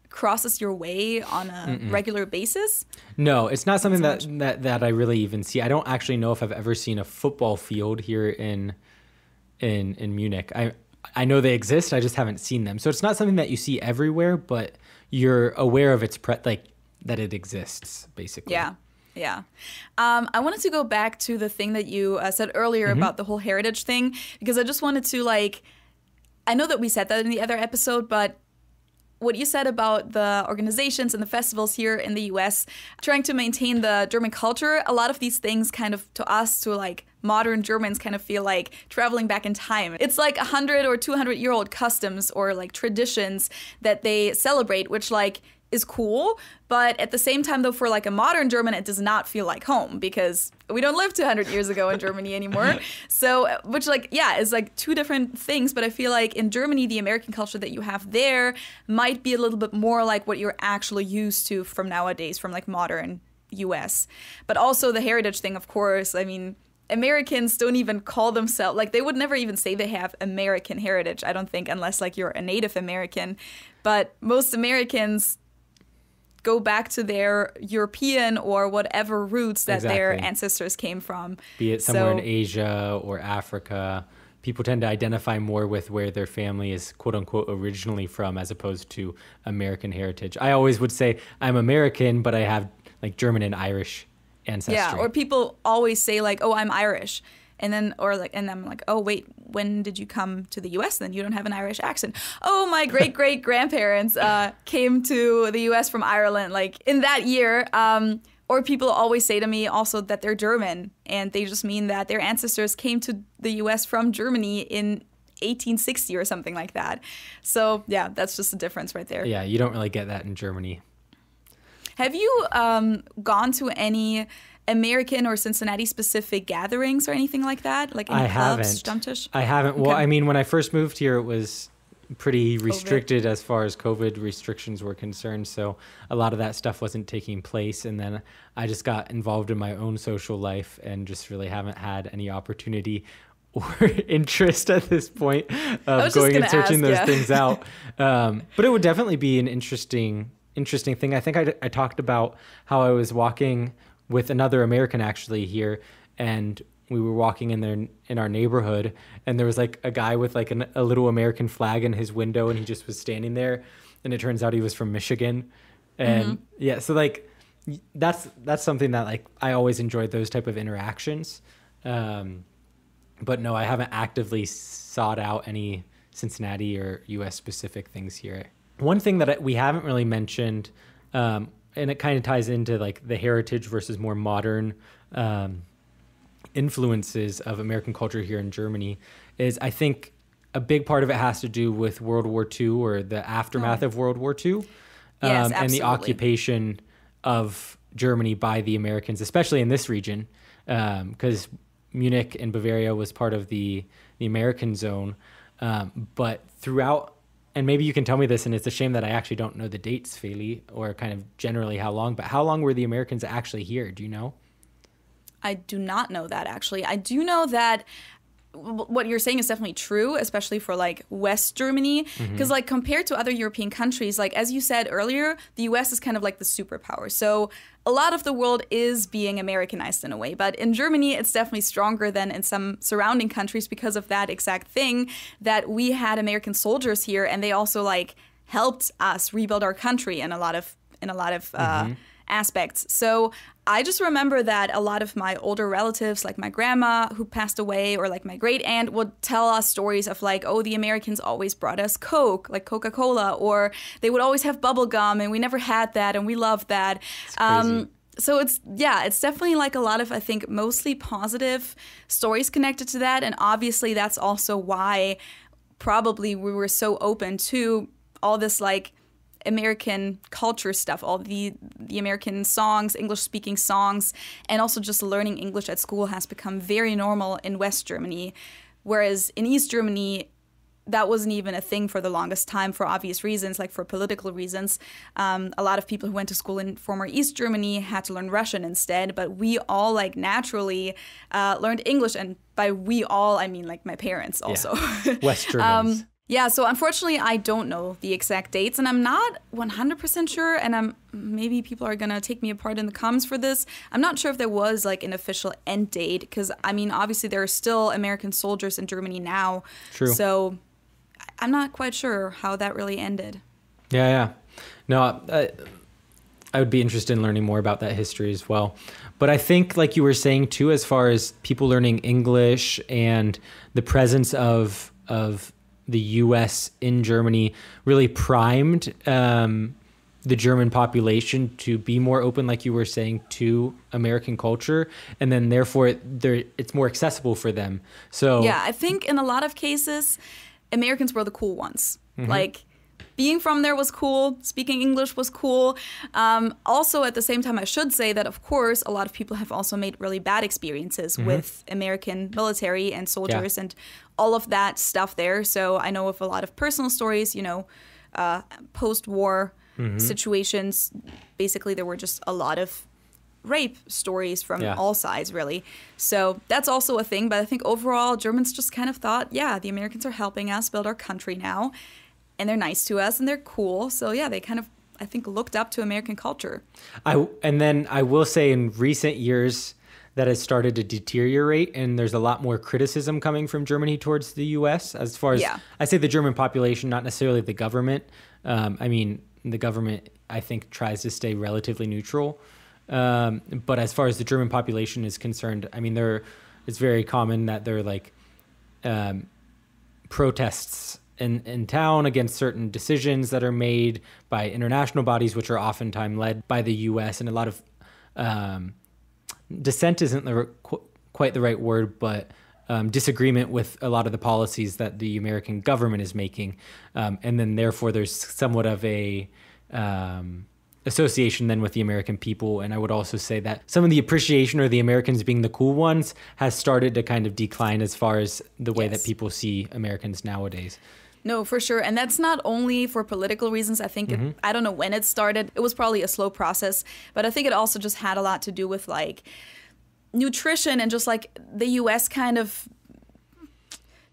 crosses your way on a regular basis? No, it's not something that I really even see. I don't actually know if I've ever seen a football field here in Munich. I know they exist. I just haven't seen them. So it's not something that you see everywhere, but you're aware of its that it exists, basically. Yeah. I wanted to go back to the thing that you said earlier about the whole heritage thing, because I just wanted to I know that we said that in the other episode, but what you said about the organizations and the festivals here in the US trying to maintain the German culture, a lot of these things kind of, to us, to modern Germans, kind of feel like traveling back in time. It's like 100 or 200-year-old customs or traditions that they celebrate, which is cool, but at the same time, though, for a modern German, it does not feel like home because we don't live 200 years ago in Germany anymore. So, which is two different things, but I feel like in Germany, the American culture that you have there might be a little bit more like what you're actually used to from nowadays, from modern US. But also the heritage thing, of course. I mean, Americans don't even call themselves, they would never even say they have American heritage, I don't think, unless you're a Native American. But most Americans go back to their European or whatever roots that their ancestors came from. Be it somewhere in Asia or Africa. People tend to identify more with where their family is, quote unquote, originally from, as opposed to American heritage. I always would say I'm American, but I have German and Irish ancestry. Yeah, or people always say oh, I'm Irish. And then, and I'm oh, wait, when did you come to the U.S. then? You don't have an Irish accent. Oh, my great-great-grandparents came to the U.S. from Ireland, in that year. Or people always say to me also that they're German, and they just mean that their ancestors came to the U.S. from Germany in 1860 or something like that. So, yeah, that's just the difference right there. Yeah, you don't really get that in Germany. Have you gone to any American or Cincinnati specific gatherings or anything like that? Like any clubs, Stammtisch? I haven't. Well, I mean, when I first moved here, it was pretty restricted as far as COVID restrictions were concerned. So a lot of that stuff wasn't taking place. And then I just got involved in my own social life and just really haven't had any opportunity or interest at this point of going and searching those things out. But it would definitely be an interesting thing. I think I talked about how I was walking with another American actually here, and we were walking in our neighborhood, and there was like a guy with like a little American flag in his window, and he just was standing there, and it turns out he was from Michigan. And yeah, so like that's something that like I always enjoyed, those type of interactions. But no, I haven't actively sought out any Cincinnati or US specific things here. One thing that we haven't really mentioned, and it kind of ties into like the heritage versus more modern influences of American culture here in Germany, is I think a big part of it has to do with World War II or the aftermath of World War II. Yes, and the occupation of Germany by the Americans, especially in this region, because Munich and Bavaria was part of the American zone. But throughout, and maybe you can tell me this, and it's a shame that I actually don't know the dates, Feli, or kind of generally how long, but how long were the Americans actually here? Do you know? I do not know that, actually. I do know that what you're saying is definitely true, especially for like West Germany, because like compared to other European countries, like as you said earlier, the US is kind of like the superpower. So a lot of the world is being Americanized in a way, but in Germany, it's definitely stronger than in some surrounding countries because of that exact thing, that we had American soldiers here, and they also like helped us rebuild our country in a lot of aspects. So I just remember that a lot of my older relatives, like my grandma who passed away, or like my great aunt, would tell us stories of like, oh, the Americans always brought us Coke, like Coca-Cola, or they would always have bubble gum, and we never had that, and we loved that. So it's definitely like a lot of, I think, mostly positive stories connected to that. And obviously that's also why probably we were so open to all this like American culture stuff, all the American songs, English-speaking songs, and also just learning English at school has become very normal in West Germany, whereas in East Germany, that wasn't even a thing for the longest time for obvious reasons, like for political reasons. A lot of people who went to school in former East Germany had to learn Russian instead, but we all like naturally learned English, and by we all, I mean like my parents also. Yeah. West Germans. Yeah, so unfortunately, I don't know the exact dates, and I'm not 100% sure, and maybe people are going to take me apart in the comments for this. I'm not sure if there was like an official end date, because, I mean, obviously there are still American soldiers in Germany now. True. So I'm not quite sure how that really ended. Yeah. No, I would be interested in learning more about that history as well. But I think, like you were saying, too, as far as people learning English and the presence of the U.S. in Germany really primed the German population to be more open, like you were saying, to American culture, and then therefore it's more accessible for them. So yeah, I think in a lot of cases, Americans were the cool ones. Like being from there was cool. Speaking English was cool. Also, at the same time, I should say that, of course, a lot of people have also made really bad experiences with American military and soldiers and all of that stuff there. So I know of a lot of personal stories, post-war situations. Basically, there were just a lot of rape stories from all sides, really. So that's also a thing. But I think overall, Germans just kind of thought, yeah, the Americans are helping us build our country now. And they're nice to us, and they're cool. So yeah, they kind of, I think, looked up to American culture. And then I will say, in recent years, that has started to deteriorate, and there's a lot more criticism coming from Germany towards the U.S. as far as I say the German population, not necessarily the government. I mean, the government, I think, tries to stay relatively neutral. But as far as the German population is concerned, I mean, it's very common that there are like protests in town against certain decisions that are made by international bodies, which are oftentimes led by the U.S. And a lot of dissent isn't quite the right word, but disagreement with a lot of the policies that the American government is making. And then therefore there's somewhat of a association then with the American people. And I would also say that some of the appreciation or the Americans being the cool ones has started to kind of decline as far as the way that people see Americans nowadays. No, for sure. And that's not only for political reasons. I think, I don't know when it started. It was probably a slow process. But I think it also just had a lot to do with like nutrition and just like the US kind of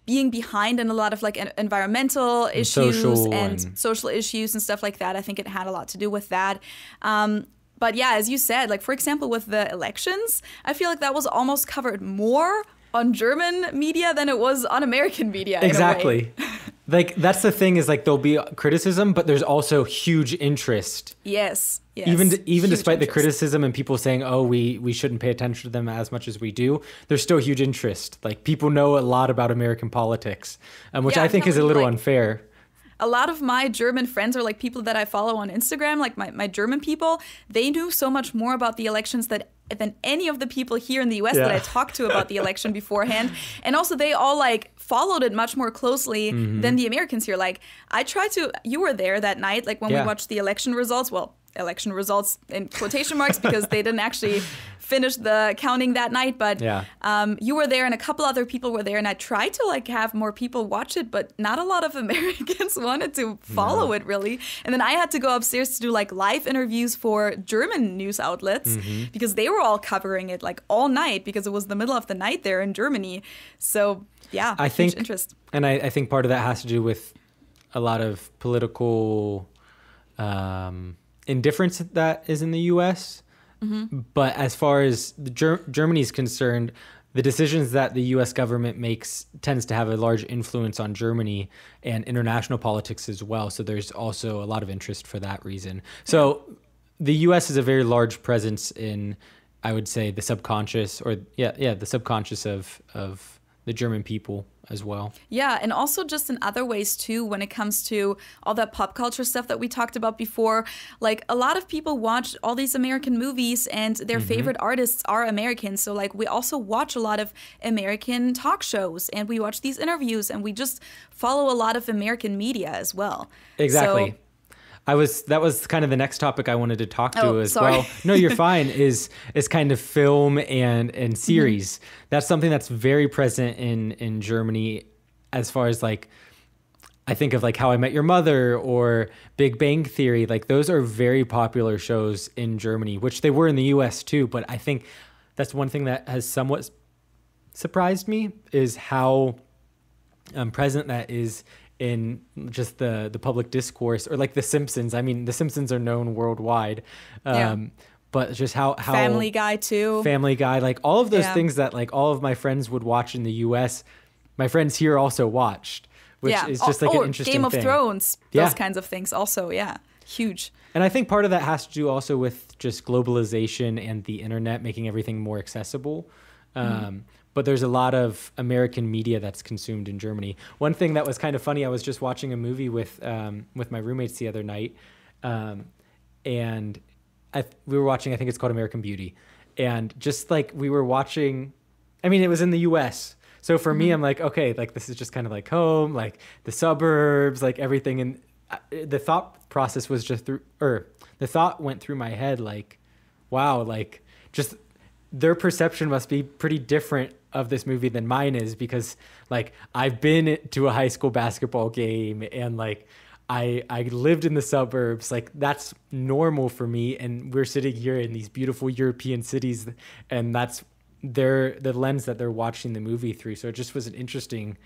being behind in a lot of like environmental issues and social issues and stuff like that. I think it had a lot to do with that. But yeah, as you said, like for example, with the elections, I feel like that was almost covered more on German media than it was on American media. Exactly. Like that's the thing is like there'll be criticism, but there's also huge interest. Yes. Even despite the criticism and people saying, oh, we shouldn't pay attention to them as much as we do, there's still huge interest. Like people know a lot about American politics, which I think is a little unfair. A lot of my German friends are like people that I follow on Instagram, like my German people, they knew so much more about the elections than any of the people here in the US that I talked to about the election beforehand. And also they all like followed it much more closely than the Americans here. Like you were there that night, like when we watched the election results. Well, election results in quotation marks because they didn't actually finish the counting that night. But you were there and a couple other people were there. And I tried to like have more people watch it, but not a lot of Americans wanted to follow it really. And then I had to go upstairs to do like live interviews for German news outlets because they were all covering it like all night because it was the middle of the night there in Germany. So yeah, I think, huge interest. And I think part of that has to do with a lot of political indifference that is in the U.S. But as far as Germany is concerned, the decisions that the U.S. government makes tends to have a large influence on Germany and international politics as well. So there's also a lot of interest for that reason. So the U.S. is a very large presence in, I would say, the subconscious the subconscious of the German people as well. Yeah, and also just in other ways too, when it comes to all that pop culture stuff that we talked about before. Like a lot of people watch all these American movies and their favorite artists are American. So like we also watch a lot of American talk shows and we watch these interviews and we just follow a lot of American media as well. Exactly. So, that was kind of the next topic I wanted to talk to as well. No, you're fine. Is kind of film and series. That's something that's very present in Germany as far as like, I think of like How I Met Your Mother or Big Bang Theory. Like those are very popular shows in Germany, which they were in the US too. But I think that's one thing that has somewhat surprised me is how present that is in just the public discourse, or like The Simpsons. I mean, The Simpsons are known worldwide, but just how Family Guy too. Family Guy, like all of those things that like all of my friends would watch in the U.S., my friends here also watched, which is just like an interesting Game of thing. Thrones, those kinds of things also, huge. And I think part of that has to do also with just globalization and the internet making everything more accessible. But there's a lot of American media that's consumed in Germany. One thing that was kind of funny, I was just watching a movie with my roommates the other night, and we were watching, I think it's called American Beauty. And just like we were watching, I mean, it was in the U.S., so for me, I'm like, okay, like this is just kind of like home, like the suburbs, like everything. And the thought process was the thought went through my head like, wow, like just their perception must be pretty different of this movie than mine is, because like I've been to a high school basketball game and like I lived in the suburbs, like that's normal for me. And we're sitting here in these beautiful European cities and that's the lens that they're watching the movie through. So it just was an interesting,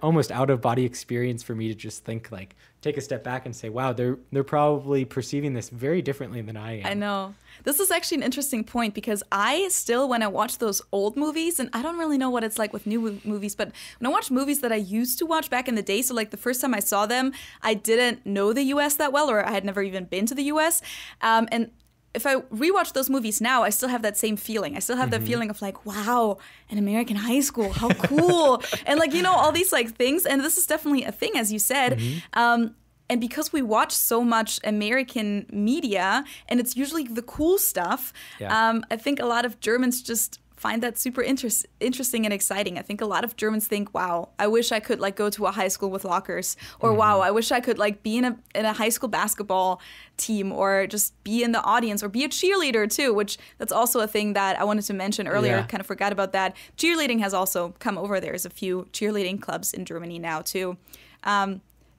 almost out of body experience for me to just think like, take a step back and say, wow, they're probably perceiving this very differently than I am. I know. This is actually an interesting point because I still, when I watch those old movies, and I don't really know what it's like with new movies, but when I watch movies that I used to watch back in the day, so like the first time I saw them, I didn't know the US that well, or I had never even been to the US. And if I rewatch those movies now, I still have that same feeling. I still have that feeling of like, wow, an American high school, how cool. And like, you know, all these like things. And this is definitely a thing, as you said. And because we watch so much American media and it's usually the cool stuff, I think a lot of Germans just find that super interesting and exciting. I think a lot of Germans think, wow, I wish I could like go to a high school with lockers, or wow, I wish I could like be in a high school basketball team, or just be in the audience, or be a cheerleader too, which that's also a thing that I wanted to mention earlier. Yeah. Kind of forgot about that. Cheerleading has also come over. There's a few cheerleading clubs in Germany now too.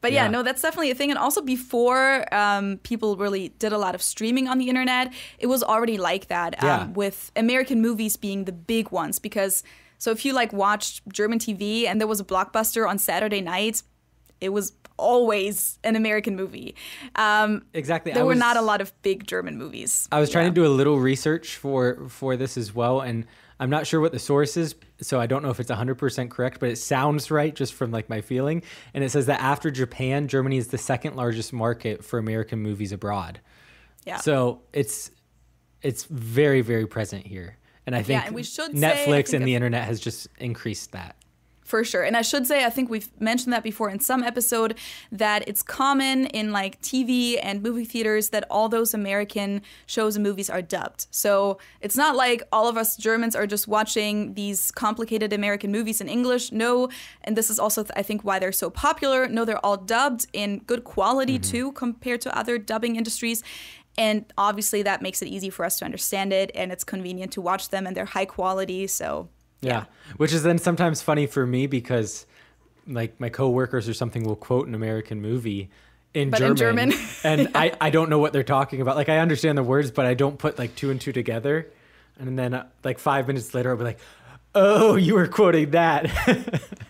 But yeah, no, that's definitely a thing. And also before people really did a lot of streaming on the internet, it was already like that, with American movies being the big ones. Because so if you like watched German TV and there was a blockbuster on Saturday night, it was always an American movie. Exactly. There were not a lot of big German movies. I was trying to do a little research for this as well, and I'm not sure what the source is, so I don't know if it's 100% correct, but it sounds right just from like my feeling. And it says that after Japan, Germany is the second largest market for American movies abroad. Yeah. So it's very, very present here. And I think and we should Netflix and the internet has just increased that. For sure. And I should say, I think we've mentioned that before in some episode, that it's common in like TV and movie theaters that all those American shows and movies are dubbed. So it's not like all of us Germans are just watching these complicated American movies in English. No. And this is also, I think, why they're so popular. No, they're all dubbed in good quality too, compared to other dubbing industries. And obviously that makes it easy for us to understand it, and it's convenient to watch them, and they're high quality. So yeah, which is then sometimes funny for me because like my coworkers or something will quote an American movie in German. And I don't know what they're talking about. Like I understand the words, but I don't put like two and two together. And then like 5 minutes later, I'll be like, oh, you were quoting that.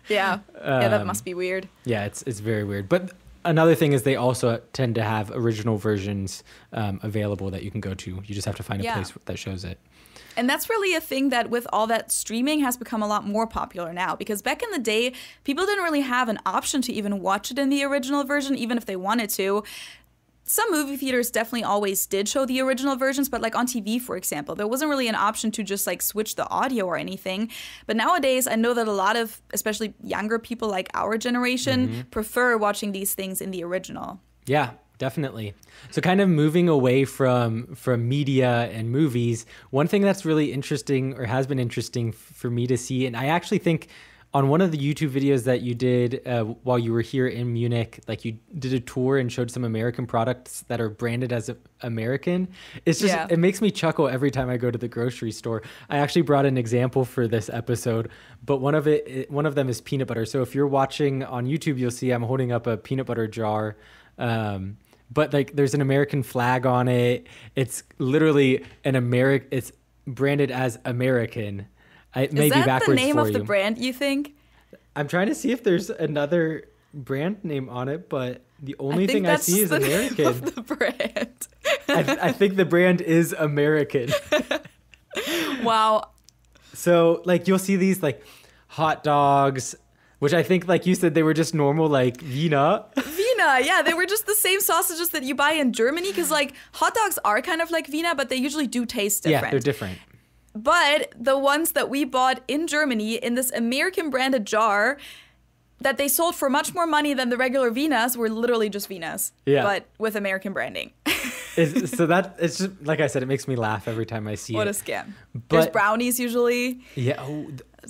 Yeah, that must be weird. Yeah, it's very weird. But another thing is they also tend to have original versions available that you can go to. You just have to find a place that shows it. And that's really a thing that with all that streaming has become a lot more popular now, because back in the day, people didn't really have an option to even watch it in the original version, even if they wanted to. Some movie theaters definitely always did show the original versions, but like on TV, for example, there wasn't really an option to just like switch the audio or anything. But nowadays, I know that a lot of, especially younger people like our generation, prefer watching these things in the original. Yeah. Definitely. So kind of moving away from media and movies, one thing that's really interesting or has been interesting for me to see, and I actually think on one of the YouTube videos that you did while you were here in Munich, like you did a tour and showed some American products that are branded as American. It's just, it makes me chuckle every time I go to the grocery store. I actually brought an example for this episode, but one of them is peanut butter. So if you're watching on YouTube, you'll see I'm holding up a peanut butter jar. But like there's an American flag on it. It's literally it's branded as American. It may be backwards for you. Is that the name of the brand, you think? I'm trying to see if there's another brand name on it, but the only thing I see is American. Name of the brand. I think the brand is American. Wow. So like you'll see these like hot dogs, which I think like you said they were just normal like Wiener. Yeah, they were just the same sausages that you buy in Germany, because like hot dogs are kind of like Wiener, but they usually do taste different. Yeah, they're different. But the ones that we bought in Germany in this American branded jar that they sold for much more money than the regular Wieners were literally just Wieners, but with American branding. So that it's just like I said, it makes me laugh every time I see What a scam. There's brownies usually. Yeah,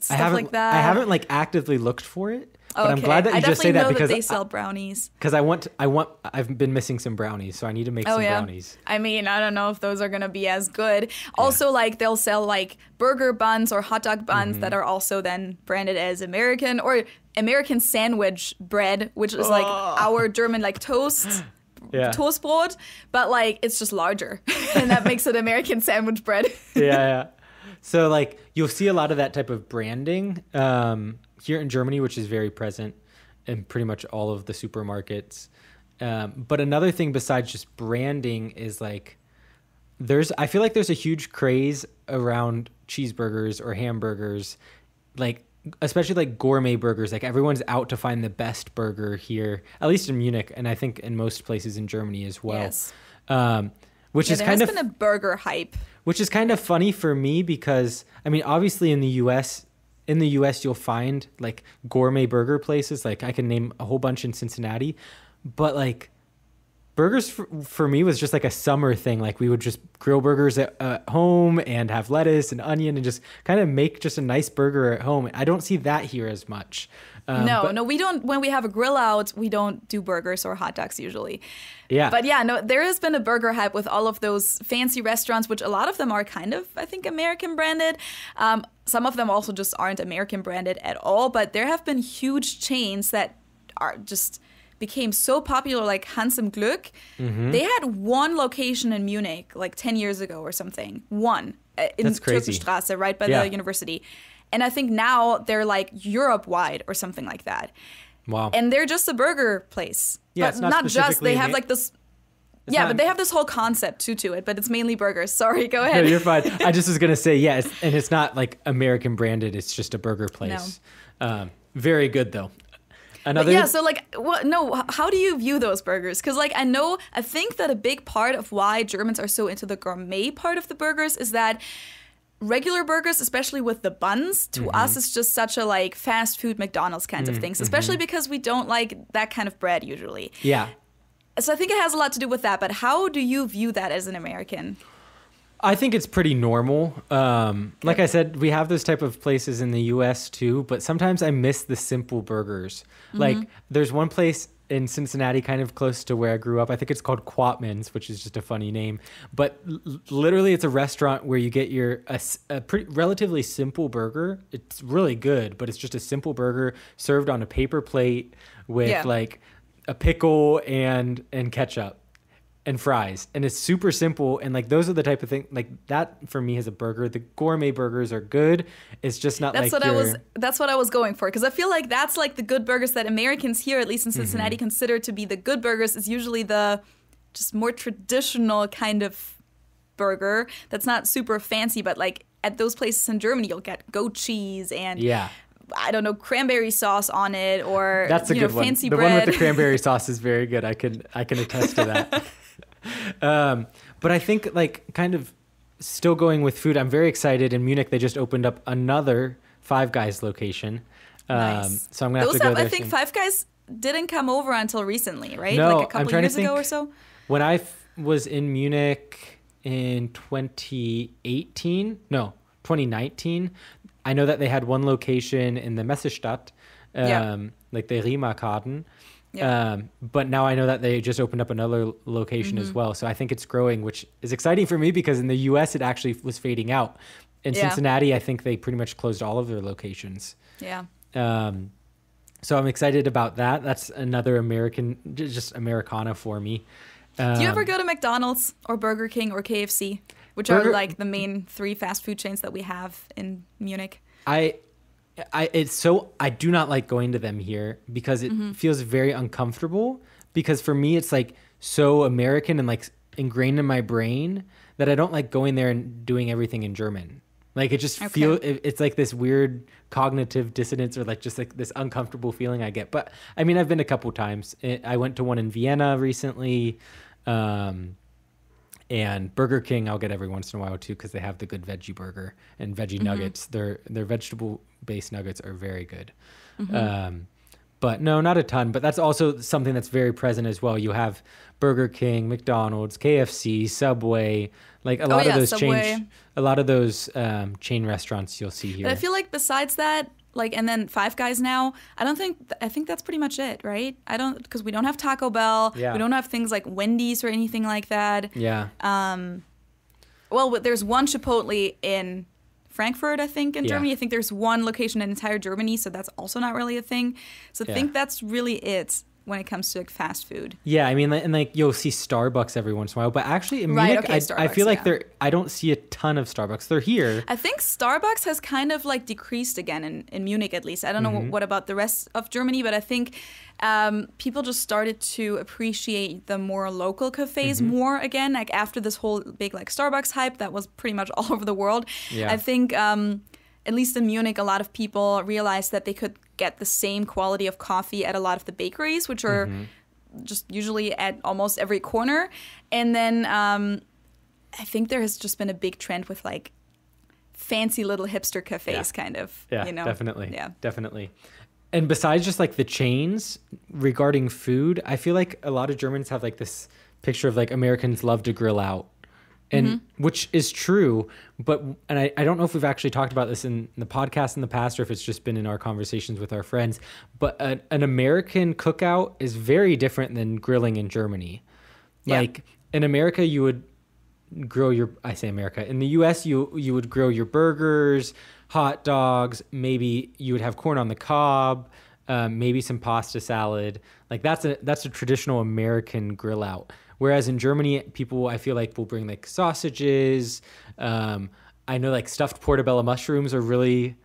stuff like that. I haven't like actively looked for it. But I'm glad that you just say that because they sell brownies. Because I've been missing some brownies, so I need to make some brownies. I mean, I don't know if those are gonna be as good. Also, like they'll sell like burger buns or hot dog buns that are also then branded as American, or American sandwich bread, which is like our German like toast. Toastbrot, but like it's just larger, and that makes it American sandwich bread. Yeah. So like you'll see a lot of that type of branding here in Germany, which is very present in pretty much all of the supermarkets. But another thing besides just branding is like I feel like there's a huge craze around cheeseburgers or hamburgers, like especially like gourmet burgers. Like everyone's out to find the best burger here, at least in Munich, and I think in most places in Germany as well. Yes. Which is kind of been a burger hype. Which is kind of funny for me because I mean, obviously in the US you'll find like gourmet burger places. Like I can name a whole bunch in Cincinnati, but like burgers for me was just like a summer thing. Like we would just grill burgers at home and have lettuce and onion and just kind of make just a nice burger at home. I don't see that here as much. No, we don't. When we have a grill out, we don't do burgers or hot dogs usually. Yeah. But yeah, no, there has been a burger hype with all of those fancy restaurants, which a lot of them are kind of, I think, American branded. Some of them also just aren't American branded at all. But there have been huge chains that are just became so popular, like Hans im Glück. They had one location in Munich like 10 years ago or something. One in Türkenstraße, right by the university. And I think now they're like Europe-wide or something like that. Wow. And they're just a burger place. Yeah, but it's not not just, they have like this... but they have this whole concept to it, but it's mainly burgers. Sorry, go ahead. No, you're fine. I just was going to say, and it's not like American branded. It's just a burger place. No. Very good, though. So like, how do you view those burgers? Because like, I think that a big part of why Germans are so into the gourmet part of the burgers is that regular burgers, especially with the buns, to us is just such a like fast food McDonald's kinds of things, especially because we don't like that kind of bread usually. Yeah. So I think it has a lot to do with that, but how do you view that as an American? I think it's pretty normal. Like I said, we have those type of places in the U.S. too, but sometimes I miss the simple burgers. Like there's one place in Cincinnati, kind of close to where I grew up. I think it's called Quatman's, which is just a funny name. But literally, it's a restaurant where you get a pretty relatively simple burger. It's really good, but it's just a simple burger served on a paper plate with like a pickle and ketchup and fries, and it's super simple. And like those are the type of thing like that for me as a burger. The gourmet burgers are good. It's just not that's what I was going for, because I feel like that's like the good burgers that Americans here, at least in Cincinnati, consider to be the good burgers. Is usually the just more traditional kind of burger that's not super fancy, but like at those places in Germany you'll get goat cheese and I don't know, cranberry sauce on it, or that's a good one. Fancy the bread. One with the cranberry sauce is very good. I can attest to that. But I think like kind of still going with food, I'm very excited. In Munich, they just opened up another Five Guys location. Nice. So I'm going to have to go there. I think Five Guys didn't come over until recently, right? No, like a couple years ago or so? When I was in Munich in 2019, I know that they had one location in the Messestadt, like the Riemarkaden. But now I know that they just opened up another location as well. So I think it's growing, which is exciting for me because in the U.S. it actually was fading out. In Cincinnati, I think they pretty much closed all of their locations. Yeah. So I'm excited about that. That's another just Americana for me. Do you ever go to McDonald's or Burger King or KFC, which are like the main 3 fast food chains that we have in Munich? I do not like going to them here because it feels very uncomfortable, because for me it's like so American and like ingrained in my brain that I don't like going there and doing everything in German. Like it just it's like this weird cognitive dissonance, or like just like this uncomfortable feeling I get. But I mean, I've been a couple times. I went to one in Vienna recently. And Burger King, I'll get every once in a while too, because they have the good veggie burger and veggie nuggets. Their vegetable-based nuggets are very good. But no, not a ton. But that's also something that's very present as well. You have Burger King, McDonald's, KFC, Subway, like a lot of those chain restaurants you'll see here. But I feel like besides that, like, and then Five Guys now, I think that's pretty much it, right? Because we don't have Taco Bell. Yeah. We don't have things like Wendy's or anything like that. Yeah. Well, there's one Chipotle in Frankfurt, I think, in Germany. I think there's one location in entire Germany, so that's also not really a thing. So I think that's really it when it comes to like fast food. Yeah, I mean, and like you'll see Starbucks every once in a while, but actually in Munich, I feel like I don't see a ton of Starbucks. They're here. I think Starbucks has kind of like decreased again in Munich, at least. I don't know what about the rest of Germany, but I think people just started to appreciate the more local cafes more again, like after this whole big like Starbucks hype that was pretty much all over the world. Yeah. I think at least in Munich, a lot of people realized that they could get the same quality of coffee at a lot of the bakeries, which are just usually at almost every corner. And then I think there has just been a big trend with like fancy little hipster cafes, kind of. Yeah, you know? Definitely. Yeah, definitely. And besides just like the chains regarding food, I feel like a lot of Germans have like this picture of like Americans love to grill out, and which is true. But I don't know if we've actually talked about this in the podcast in the past or if it's just been in our conversations with our friends. But an American cookout is very different than grilling in Germany. Yeah. Like in America, you would grill your, I say America, in the US, you would grill your burgers, hot dogs, maybe you would have corn on the cob, maybe some pasta salad. Like that's a traditional American grill out. Whereas in Germany, people, I feel like, will bring like sausages. I know like stuffed portobello mushrooms are really,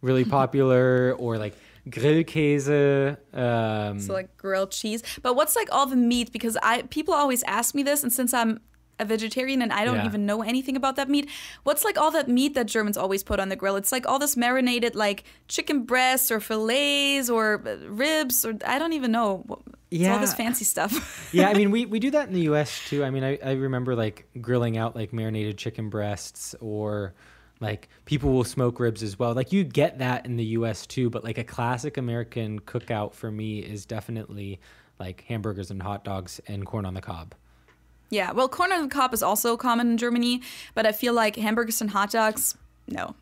really popular, or like Grillkäse. So like grilled cheese. But what's like all the meat? Because people always ask me this, and since I'm a vegetarian and I don't even know anything about that meat, what's like all that meat that Germans always put on the grill? It's like all this marinated like chicken breasts or fillets or ribs, or I don't even know. It's all this fancy stuff. Yeah, I mean, we do that in the US too. I mean, I remember like grilling out like marinated chicken breasts, or like people will smoke ribs as well. Like you get that in the US too, but like a classic American cookout for me is definitely like hamburgers and hot dogs and corn on the cob. Yeah, well, corn on the cob is also common in Germany, but I feel like hamburgers and hot dogs, no.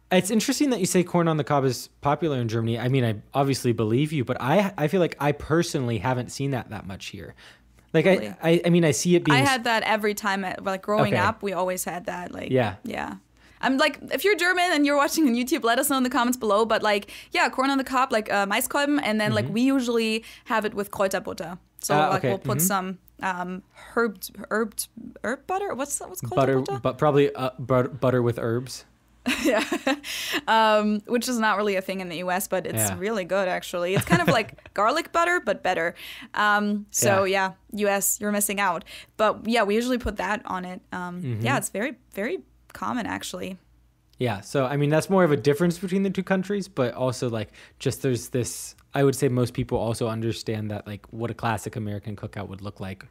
It's interesting that you say corn on the cob is popular in Germany. I mean, I obviously believe you, but I feel like I personally haven't seen that much here. Like really? I mean, I see it being. I had that every time, like growing up, we always had that. Like yeah. I'm like, if you're German and you're watching on YouTube, let us know in the comments below. But like, yeah, corn on the cob, like Maiskolben, and then like we usually have it with Kräuterbutter. So like we'll put some herb butter. What's called butter? But probably butter with herbs. Yeah, which is not really a thing in the US, but it's really good actually. It's kind of like garlic butter, but better. So yeah, US, you're missing out. But yeah, we usually put that on it. Yeah, it's very, very common actually. Yeah, so I mean that's more of a difference between the two countries, but also like just there's this. I would say most people also understand that like what a classic American cookout would look like,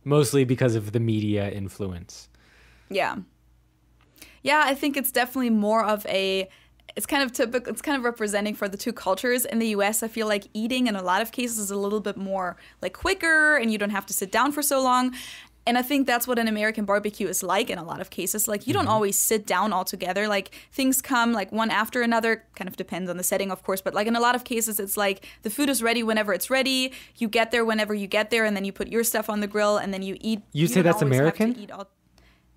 mostly because of the media influence. Yeah. Yeah, I think it's definitely more of it's kind of typical, it's kind of representing for the two cultures. In the US, I feel like eating in a lot of cases is a little bit more like quicker and you don't have to sit down for so long. And I think that's what an American barbecue is like in a lot of cases. Like you don't always sit down all together. Like things come like one after another, kind of depends on the setting, of course. But like in a lot of cases, it's like the food is ready whenever it's ready. You get there whenever you get there, and then you put your stuff on the grill and then you eat. You say that's American?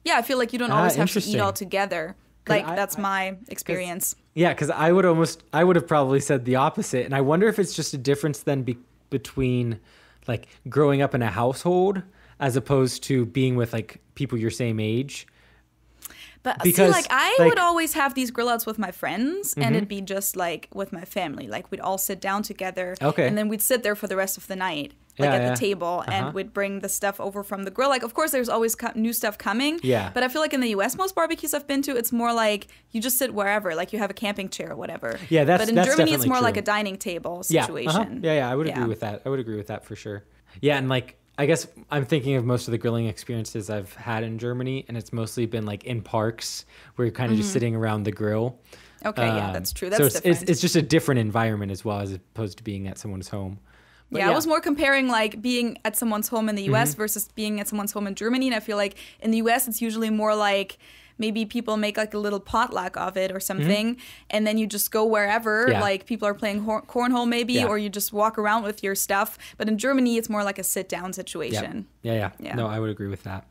Yeah, I feel like you don't always have to eat all together. Like that's my experience. Yeah, because I would have probably said the opposite. And I wonder if it's just a difference then between like growing up in a household as opposed to being with like people your same age. But because, see, like I would always have these grill outs with my friends, and it'd be just like with my family. Like we'd all sit down together, and then we'd sit there for the rest of the night, like at the table, and we'd bring the stuff over from the grill. Like, of course, there's always new stuff coming. Yeah. But I feel like in the U.S., most barbecues I've been to, it's more like you just sit wherever, like you have a camping chair or whatever. Yeah, But in Germany, it's more like a dining table situation. Yeah, I would agree with that. I would agree with that for sure. Yeah, and like, I guess I'm thinking of most of the grilling experiences I've had in Germany, and it's mostly been like in parks where you're kind of just sitting around the grill. Okay, yeah, that's true. That's different. It's just a different environment as well, as opposed to being at someone's home. But I was more comparing like being at someone's home in the US versus being at someone's home in Germany. And I feel like in the US, it's usually more like maybe people make like a little potluck of it or something, and then you just go wherever. Like people are playing cornhole maybe, or you just walk around with your stuff. But in Germany, it's more like a sit-down situation. Yeah. No, I would agree with that.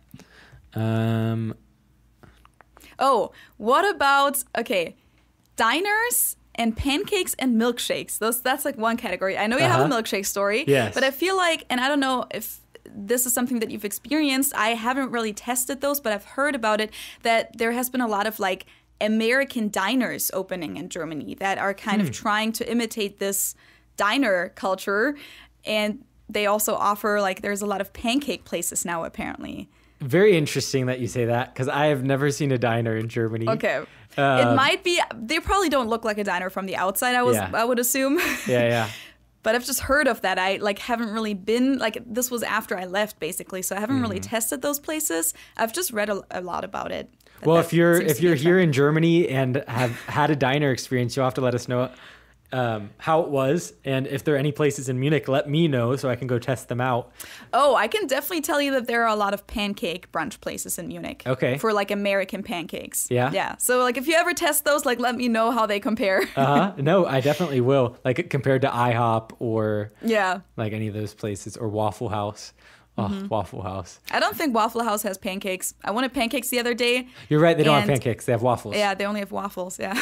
Oh, what about, diners and pancakes and milkshakes? That's like one category. I know you have a milkshake story, but I feel like, and I don't know if this is something that you've experienced. I haven't really tested those, but I've heard about it, that there has been a lot of like American diners opening in Germany that are kind of trying to imitate this diner culture. And they also offer, like, there's a lot of pancake places now, apparently. Very interesting that you say that, because I have never seen a diner in Germany. Okay. It might be, they probably don't look like a diner from the outside, I would assume. Yeah. But I've just heard of that. I haven't really been, this was after I left basically, so I haven't really tested those places. I've just read a lot about it. Well, if you're here in Germany and have had a diner experience, you'll have to let us know how it was, and if there are any places in Munich, let me know so I can go test them out. Oh, I can definitely tell you that there are a lot of pancake brunch places in Munich. Okay. For like American pancakes. Yeah? Yeah. So like if you ever test those, like let me know how they compare. No, I definitely will. Like compared to IHOP or Yeah. like any of those places, or Waffle House. Oh, Waffle House. I don't think Waffle House has pancakes. I wanted pancakes the other day. You're right, they don't have pancakes, they have waffles. Yeah, they only have waffles, yeah.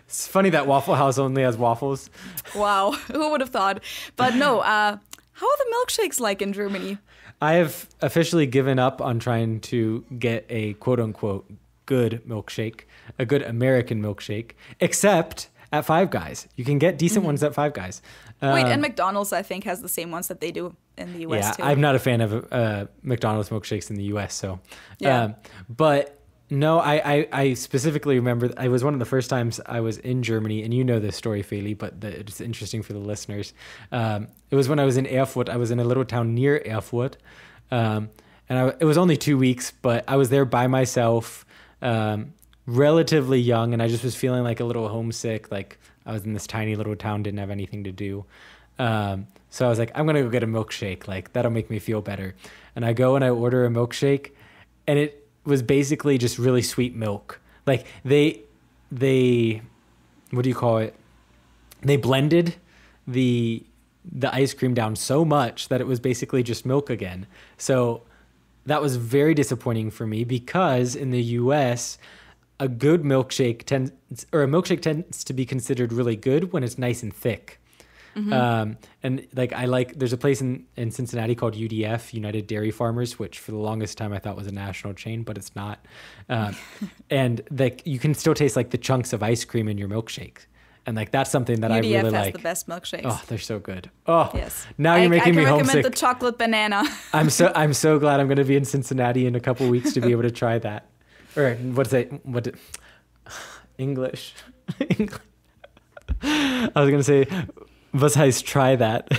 It's funny that Waffle House only has waffles. Wow, who would have thought? But no, how are the milkshakes like in Germany? I have officially given up on trying to get a quote-unquote good milkshake, a good American milkshake, except at Five Guys. You can get decent ones at Five Guys. Wait, and McDonald's, I think, has the same ones that they do in the U.S. too. I'm not a fan of McDonald's milkshakes in the U.S., so. Yeah. But no, I specifically remember, it was one of the first times I was in Germany, and you know this story, Feli, but it's interesting for the listeners. It was when I was in Erfurt. I was in a little town near Erfurt, and it was only 2 weeks, but I was there by myself, relatively young, and I just was feeling like a little homesick, like I was in this tiny little town, didn't have anything to do. So I was like, I'm going to go get a milkshake. Like, that'll make me feel better. And I go and I order a milkshake, and it was basically just really sweet milk. Like, they what do you call it? They blended the ice cream down so much that it was basically just milk again. So that was very disappointing for me, because in the US, a good milkshake tends to be considered really good when it's nice and thick. And like, there's a place in Cincinnati called UDF, United Dairy Farmers, which for the longest time I thought was a national chain, but it's not. And like, you can still taste like the chunks of ice cream in your milkshake. And like, that's something that I really like. UDF has the best milkshakes. Oh, they're so good. Oh, yes. Now you're making me homesick. I can recommend the chocolate banana. I'm so glad I'm going to be in Cincinnati in a couple weeks to be able to try that. Or English. I was going to say, was heißt try that?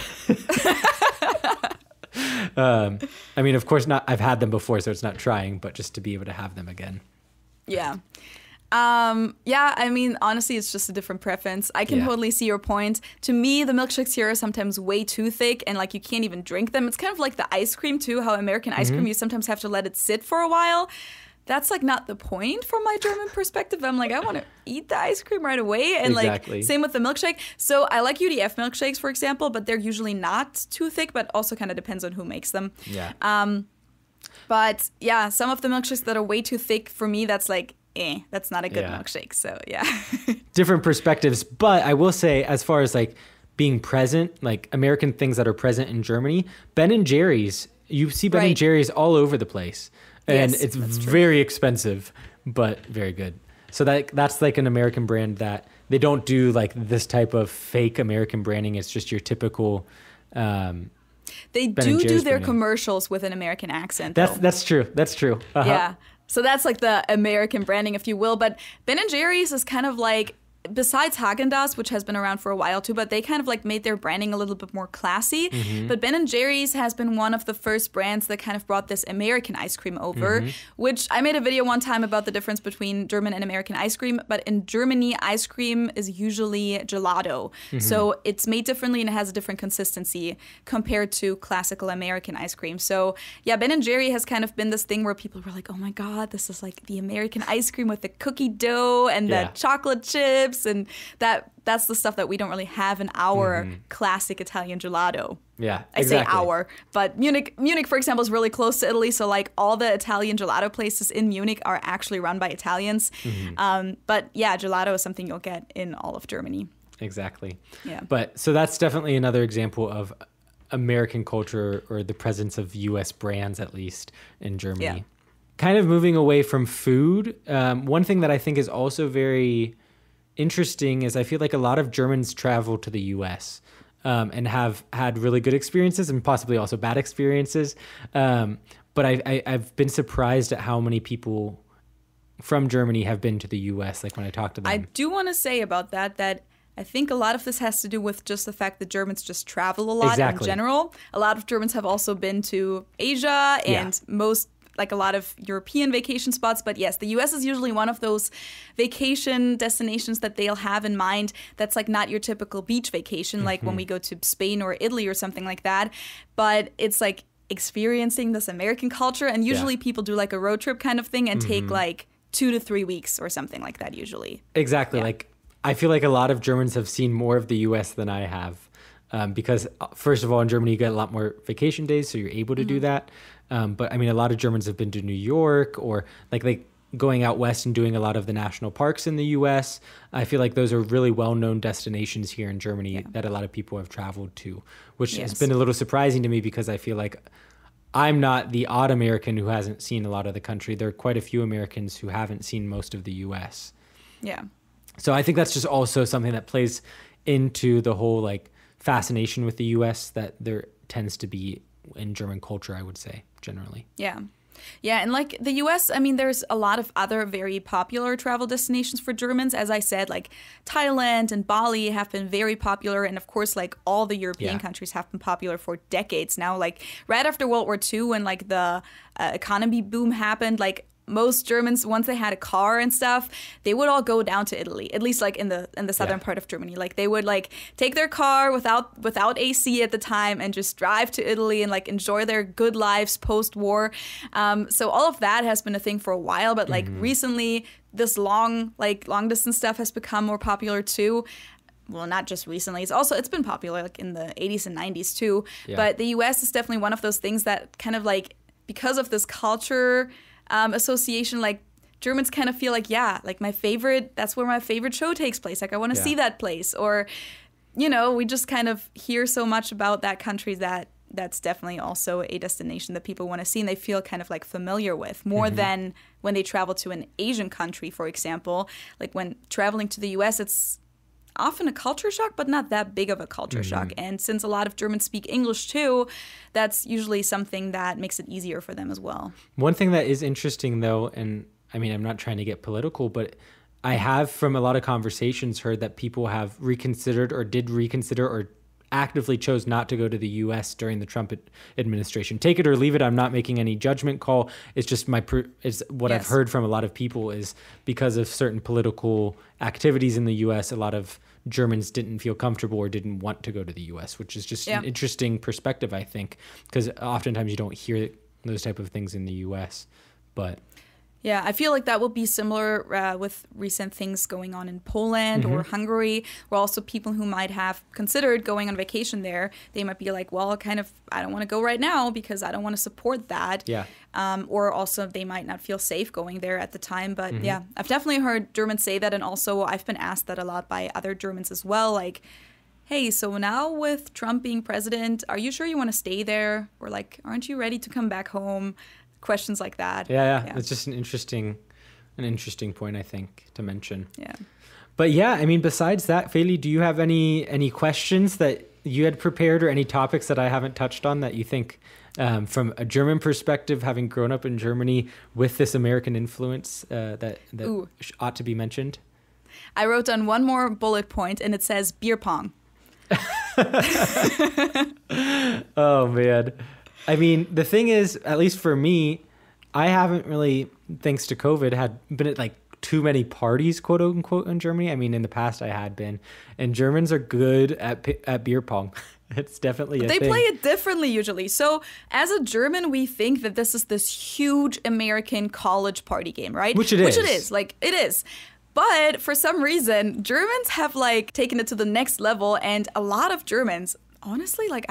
I mean, of course not. I've had them before, so it's not trying, but just to be able to have them again. Yeah. I mean, honestly, it's just a different preference. I can totally see your point. To me, the milkshakes here are sometimes way too thick, and like, you can't even drink them. It's kind of like the ice cream too, how American ice cream, you sometimes have to let it sit for a while. That's like not the point from my German perspective. I'm like, I want to eat the ice cream right away. And exactly. Like, same with the milkshake. So I like UDF milkshakes, for example, but they're usually not too thick, but also kind of depends on who makes them. Yeah. But yeah, some of the milkshakes that are way too thick, for me, that's like, that's not a good milkshake. So yeah. Different perspectives. But I will say, as far as like being present, like American things that are present in Germany, Ben & Jerry's, you see Ben & Jerry's all over the place. And yes, it's very expensive, but very good. So that's like an American brand that they don't do like this type of fake American branding. It's just your typical. They do their branding. Commercials with an American accent. That's true. That's true. Yeah. So that's like the American branding, if you will. But Ben & Jerry's is kind of like, besides Häagen-Dazs, which has been around for a while too, but they kind of like made their branding a little bit more classy. But Ben & Jerry's has been one of the first brands that kind of brought this American ice cream over, which I made a video one time about the difference between German and American ice cream. But in Germany, ice cream is usually gelato. So it's made differently and it has a different consistency compared to classical American ice cream. So yeah, Ben & Jerry has kind of been this thing where people were like, oh my God, this is like the American ice cream with the cookie dough and the chocolate chips. And that's the stuff that we don't really have in our classic Italian gelato. Yeah, I say our, but Munich, for example, is really close to Italy. So like all the Italian gelato places in Munich are actually run by Italians. But yeah, gelato is something you'll get in all of Germany. Exactly. Yeah. But so that's definitely another example of American culture, or the presence of U.S. brands, at least in Germany. Yeah. Kind of moving away from food. One thing that I think is also very interesting is I feel like a lot of Germans travel to the U.S. And have had really good experiences and possibly also bad experiences. But I've been surprised at how many people from Germany have been to the U.S. Like when I talk to them. I do want to say about that I think a lot of this has to do with just the fact that Germans just travel a lot in general. A lot of Germans have also been to Asia, and most like a lot of European vacation spots. But yes, the US is usually one of those vacation destinations that they'll have in mind that's like not your typical beach vacation, like when we go to Spain or Italy or something like that. But it's like experiencing this American culture. And usually people do like a road trip kind of thing and take like 2 to 3 weeks or something like that usually. Exactly. Like I feel like a lot of Germans have seen more of the US than I have. Because first of all, in Germany, you get a lot more vacation days, so you're able to do that. But I mean, a lot of Germans have been to New York or like going out west and doing a lot of the national parks in the US. I feel like those are really well-known destinations here in Germany that a lot of people have traveled to, which has been a little surprising to me because I feel like I'm not the odd American who hasn't seen a lot of the country. There are quite a few Americans who haven't seen most of the US. Yeah. So I think that's just also something that plays into the whole like fascination with the US that there tends to be in German culture, I would say, generally. Yeah. Yeah, and like the US, I mean, there's a lot of other very popular travel destinations for Germans. As I said, like Thailand and Bali have been very popular. And of course, like all the European countries have been popular for decades now. Like right after World War II, when like the economy boom happened, like most Germans, once they had a car and stuff, they would all go down to Italy, at least like in the southern part of Germany. Like they would like take their car without AC at the time and just drive to Italy and like enjoy their good lives post-war. So all of that has been a thing for a while, but like recently this long distance stuff has become more popular too. Well, not just recently. It's been popular like in the 80s and 90s too. Yeah. But the US is definitely one of those things that kind of like, because of this culture association, like Germans kind of feel like, like that's where my favorite show takes place. Like I want to see that place. Or, you know, we just kind of hear so much about that country that's definitely also a destination that people want to see and they feel kind of like familiar with more than when they travel to an Asian country, for example. Like when traveling to the US, it's often a culture shock, but not that big of a culture shock. And since a lot of Germans speak English too, that's usually something that makes it easier for them as well. One thing that is interesting though, and I mean, I'm not trying to get political, but I have from a lot of conversations heard that people have reconsidered or did reconsider or actively chose not to go to the US during the Trump administration. Take it or leave it. I'm not making any judgment call. It's just it's what I've heard from a lot of people is because of certain political activities in the US, a lot of Germans didn't feel comfortable or didn't want to go to the US, which is just an interesting perspective, I think, because oftentimes you don't hear those type of things in the US. But yeah, I feel like that will be similar with recent things going on in Poland or Hungary, where also people who might have considered going on vacation there, they might be like, well, I don't want to go right now because I don't want to support that. Yeah. Or also they might not feel safe going there at the time. But yeah, I've definitely heard Germans say that. And also I've been asked that a lot by other Germans as well. Like, hey, so now with Trump being president, are you sure you want to stay there? Or like, aren't you ready to come back home? Questions like that. Yeah. It's just an interesting point, I think, to mention. Yeah. But yeah, I mean, besides that, Feli, do you have any questions that you had prepared or any topics that I haven't touched on that you think from a German perspective, having grown up in Germany with this American influence that ought to be mentioned? I wrote down one more bullet point and it says beer pong. Oh, man. I mean, the thing is, at least for me, I haven't really, thanks to COVID, had been at like too many parties, quote unquote, in Germany. I mean, in the past I had been, and Germans are good at beer pong. It's definitely a thing. They play it differently usually. So as a German, we think that this is this huge American college party game, right? Which it is. It is. But for some reason, Germans have like taken it to the next level, and a lot of Germans, honestly, like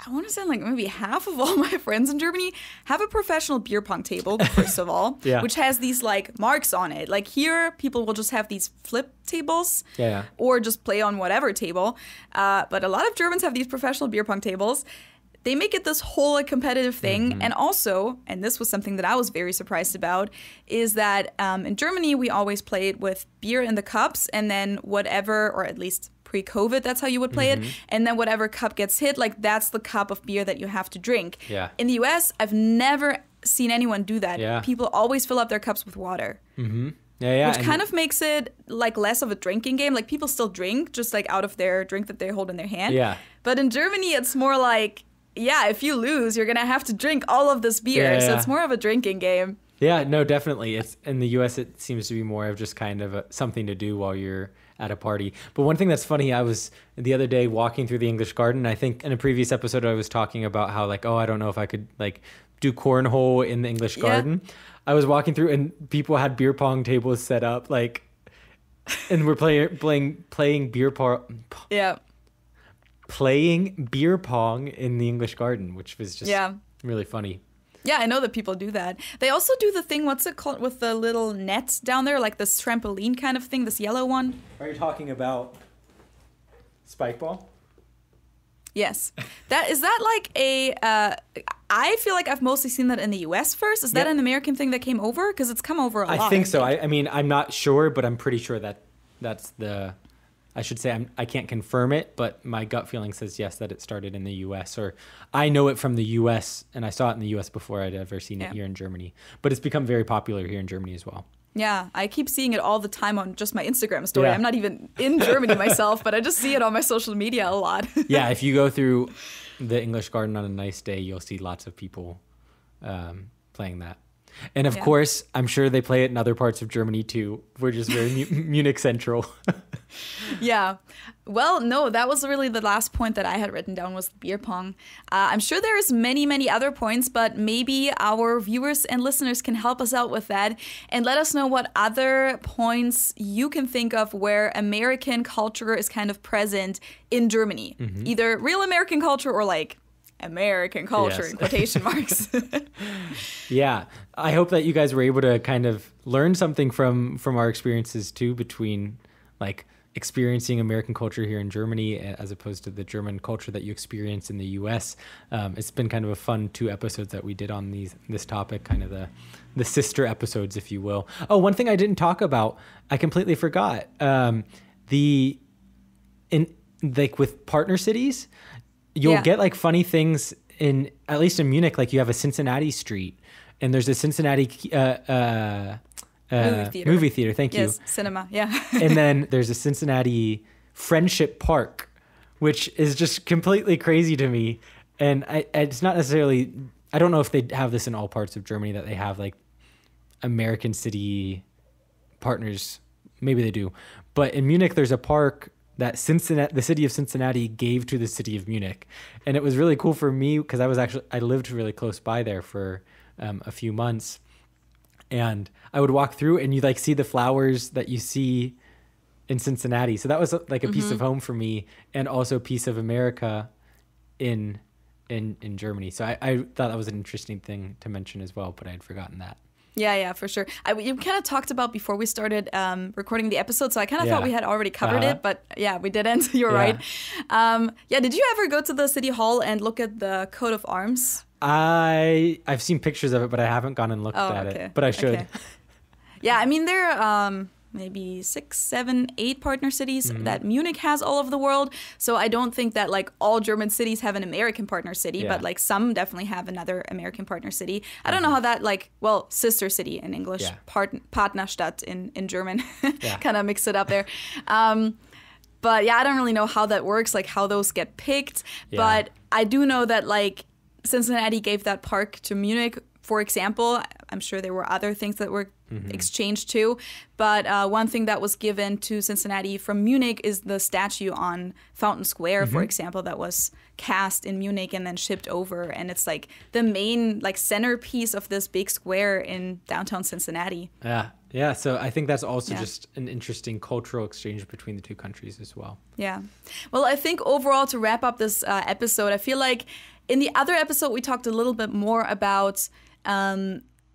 I want to say like maybe half of all my friends in Germany have a professional beer pong table, first of all, which has these like marks on it. Like here, people will just have these flip tables or just play on whatever table. But a lot of Germans have these professional beer pong tables. They make it this whole like, competitive thing. And also, and this was something that I was very surprised about, is that in Germany, we always play it with beer in the cups and then whatever, or at least pre-COVID, that's how you would play it. And then whatever cup gets hit, like that's the cup of beer that you have to drink. Yeah. In the US, I've never seen anyone do that. Yeah. People always fill up their cups with water. Which kind of makes it like less of a drinking game. Like people still drink just like out of their drink that they hold in their hand. Yeah. But in Germany, it's more like yeah, if you lose, you're going to have to drink all of this beer. Yeah, so yeah. it's more of a drinking game. Yeah, no, definitely. It's in the U.S. It seems to be more of just kind of something to do while you're at a party. But one thing that's funny, I was the other day walking through the English Garden. I think in a previous episode I was talking about how like, oh, I don't know if I could like do cornhole in the English Garden. I was walking through and people had beer pong tables set up, like, and we're playing beer pong. Yeah. Playing beer pong in the English Garden, which was just really funny. Yeah, I know that people do that. They also do the thing, what's it called, with the little nets down there, like this trampoline kind of thing, this yellow one. Are you talking about spike ball? Yes. Is that like a, I feel like I've mostly seen that in the US first. Is that an American thing that came over? Because it's come over a lot. I think so. I mean, I'm not sure, but I'm pretty sure that's the, I should say I can't confirm it, but my gut feeling says yes, that it started in the US, or I know it from the US and I saw it in the US before I'd ever seen it here in Germany, but it's become very popular here in Germany as well. Yeah, I keep seeing it all the time on just my Instagram story. I'm not even in Germany myself, but I just see it on my social media a lot. Yeah, if you go through the English Garden on a nice day, you'll see lots of people playing that. And of course, I'm sure they play it in other parts of Germany too. We're just very Munich central. Yeah. Well, no, that was really the last point that I had written down was the beer pong. I'm sure there's many, many other points, but maybe our viewers and listeners can help us out with that and let us know what other points you can think of where American culture is kind of present in Germany. Mm-hmm. Either real American culture or like American culture in quotation marks. Yeah. I hope that you guys were able to kind of learn something from our experiences too, between like experiencing American culture here in Germany as opposed to the German culture that you experience in the US. It's been kind of a fun 2 episodes that we did on this topic, kind of the sister episodes, if you will. Oh, one thing I didn't talk about, I completely forgot. With partner cities, you'll get like funny things at least in Munich, like you have a Cincinnati street and there's a Cincinnati movie theater. Thank you. Yes, cinema. Yeah. And then there's a Cincinnati Friendship Park, which is just completely crazy to me. And it's not necessarily, I don't know if they have this in all parts of Germany, that they have like American city partners. Maybe they do. But in Munich, there's a park that the city of Cincinnati gave to the city of Munich. And it was really cool for me because I lived really close by there for a few months. And I would walk through and you like see the flowers that you see in Cincinnati. So that was like a piece of home for me and also a piece of America in Germany. So I thought that was an interesting thing to mention as well, but I had forgotten that. Yeah, for sure. You kind of talked about before we started recording the episode, so I kind of thought we had already covered it, but yeah, we didn't. You're right. Did you ever go to the city hall and look at the coat of arms? I've seen pictures of it, but I haven't gone and looked at it. But I should. Okay. Yeah, I mean there are maybe 6, 7, 8 partner cities that Munich has all over the world. So I don't think that like all German cities have an American partner city, but like some definitely have another American partner city. I don't know how that sister city in English, Partnerstadt in German, kind of mix it up there. But yeah, I don't really know how that works, like how those get picked. Yeah. But I do know that like Cincinnati gave that park to Munich, for example. I'm sure there were other things that were exchanged too. But one thing that was given to Cincinnati from Munich is the statue on Fountain Square, for example, that was cast in Munich and then shipped over. And it's like the main like centerpiece of this big square in downtown Cincinnati. Yeah. So I think that's also just an interesting cultural exchange between the two countries as well. Yeah. Well, I think overall to wrap up this episode, I feel like in the other episode, we talked a little bit more about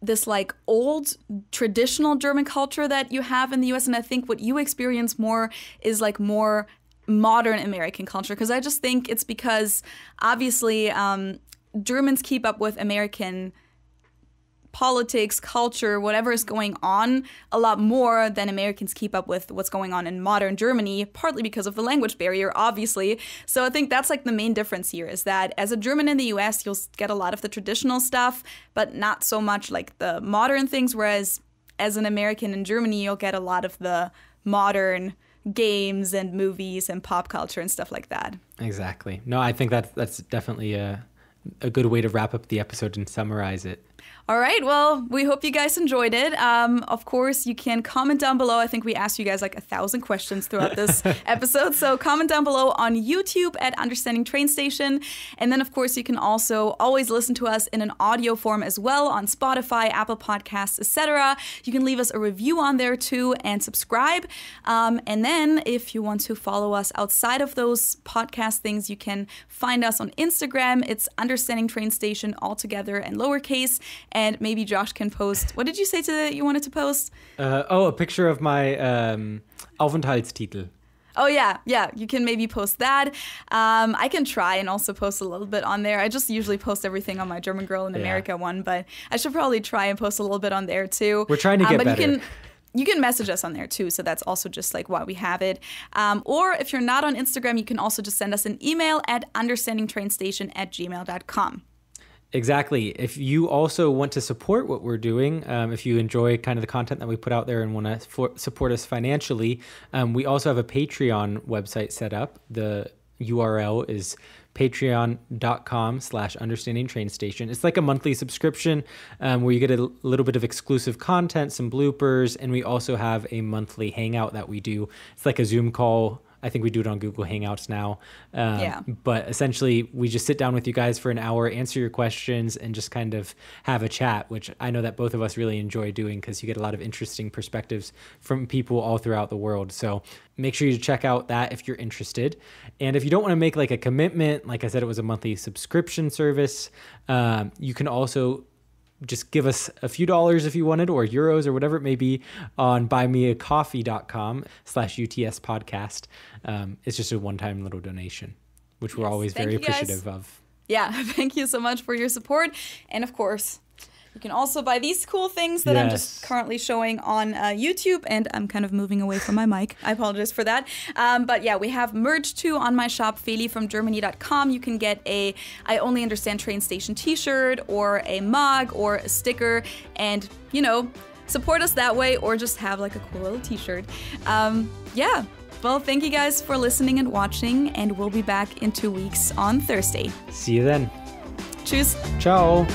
this like old traditional German culture that you have in the US. And I think what you experience more is like more modern American culture. Because I just think it's because obviously Germans keep up with American politics, culture, whatever is going on a lot more than Americans keep up with what's going on in modern Germany, partly because of the language barrier, obviously. So I think that's like the main difference here is that as a German in the US, you'll get a lot of the traditional stuff, but not so much like the modern things, whereas as an American in Germany, you'll get a lot of the modern games and movies and pop culture and stuff like that. Exactly. No, I think that's definitely a a good way to wrap up the episode and summarize it. All right. Well, we hope you guys enjoyed it. Of course, you can comment down below. I think we asked you guys like 1,000 questions throughout this episode. So comment down below on YouTube at Understanding Train Station. And then, of course, you can also always listen to us in an audio form as well on Spotify, Apple Podcasts, etc. You can leave us a review on there too and subscribe. And then if you want to follow us outside of those podcast things, you can find us on Instagram. It's Understanding Train Station all together and lowercase. And maybe Josh can post. What did you say that you wanted to post? A picture of my Aufenthaltstitel. Oh, yeah. You can maybe post that. I can try and also post a little bit on there. I just usually post everything on my German Girl in America one, but I should probably try and post a little bit on there too. We're trying to get better. You can message us on there too, so that's also just like why we have it. Or if you're not on Instagram, you can also just send us an email at understandingtrainstation@gmail.com. Exactly. If you also want to support what we're doing, if you enjoy kind of the content that we put out there and want to support us financially, we also have a Patreon website set up. The URL is patreon.com/understandingtrainstation. It's like a monthly subscription where you get a little bit of exclusive content, some bloopers, and we also have a monthly hangout that we do. It's like a Zoom call. I think we do it on Google Hangouts now. But essentially, we just sit down with you guys for an hour, answer your questions, and just kind of have a chat, which I know that both of us really enjoy doing because you get a lot of interesting perspectives from people all throughout the world. So make sure you check out that if you're interested. And if you don't want to make like a commitment, like I said, it was a monthly subscription service, you can also just give us a few dollars if you wanted, or euros or whatever it may be, on buymeacoffee.com/UTS podcast. It's just a one-time little donation, which we're always very appreciative of. Yeah, thank you so much for your support. And of course, you can also buy these cool things that I'm just currently showing on YouTube, and I'm kind of moving away from my mic. I apologize for that. But yeah, we have merch too on my shop, felifromgermany.com. You can get a I Only Understand Train Station t-shirt or a mug or a sticker, and, you know, support us that way, or just have like a cool little t-shirt. Yeah. Well, thank you guys for listening and watching, and we'll be back in 2 weeks on Thursday. See you then. Tschüss. Ciao.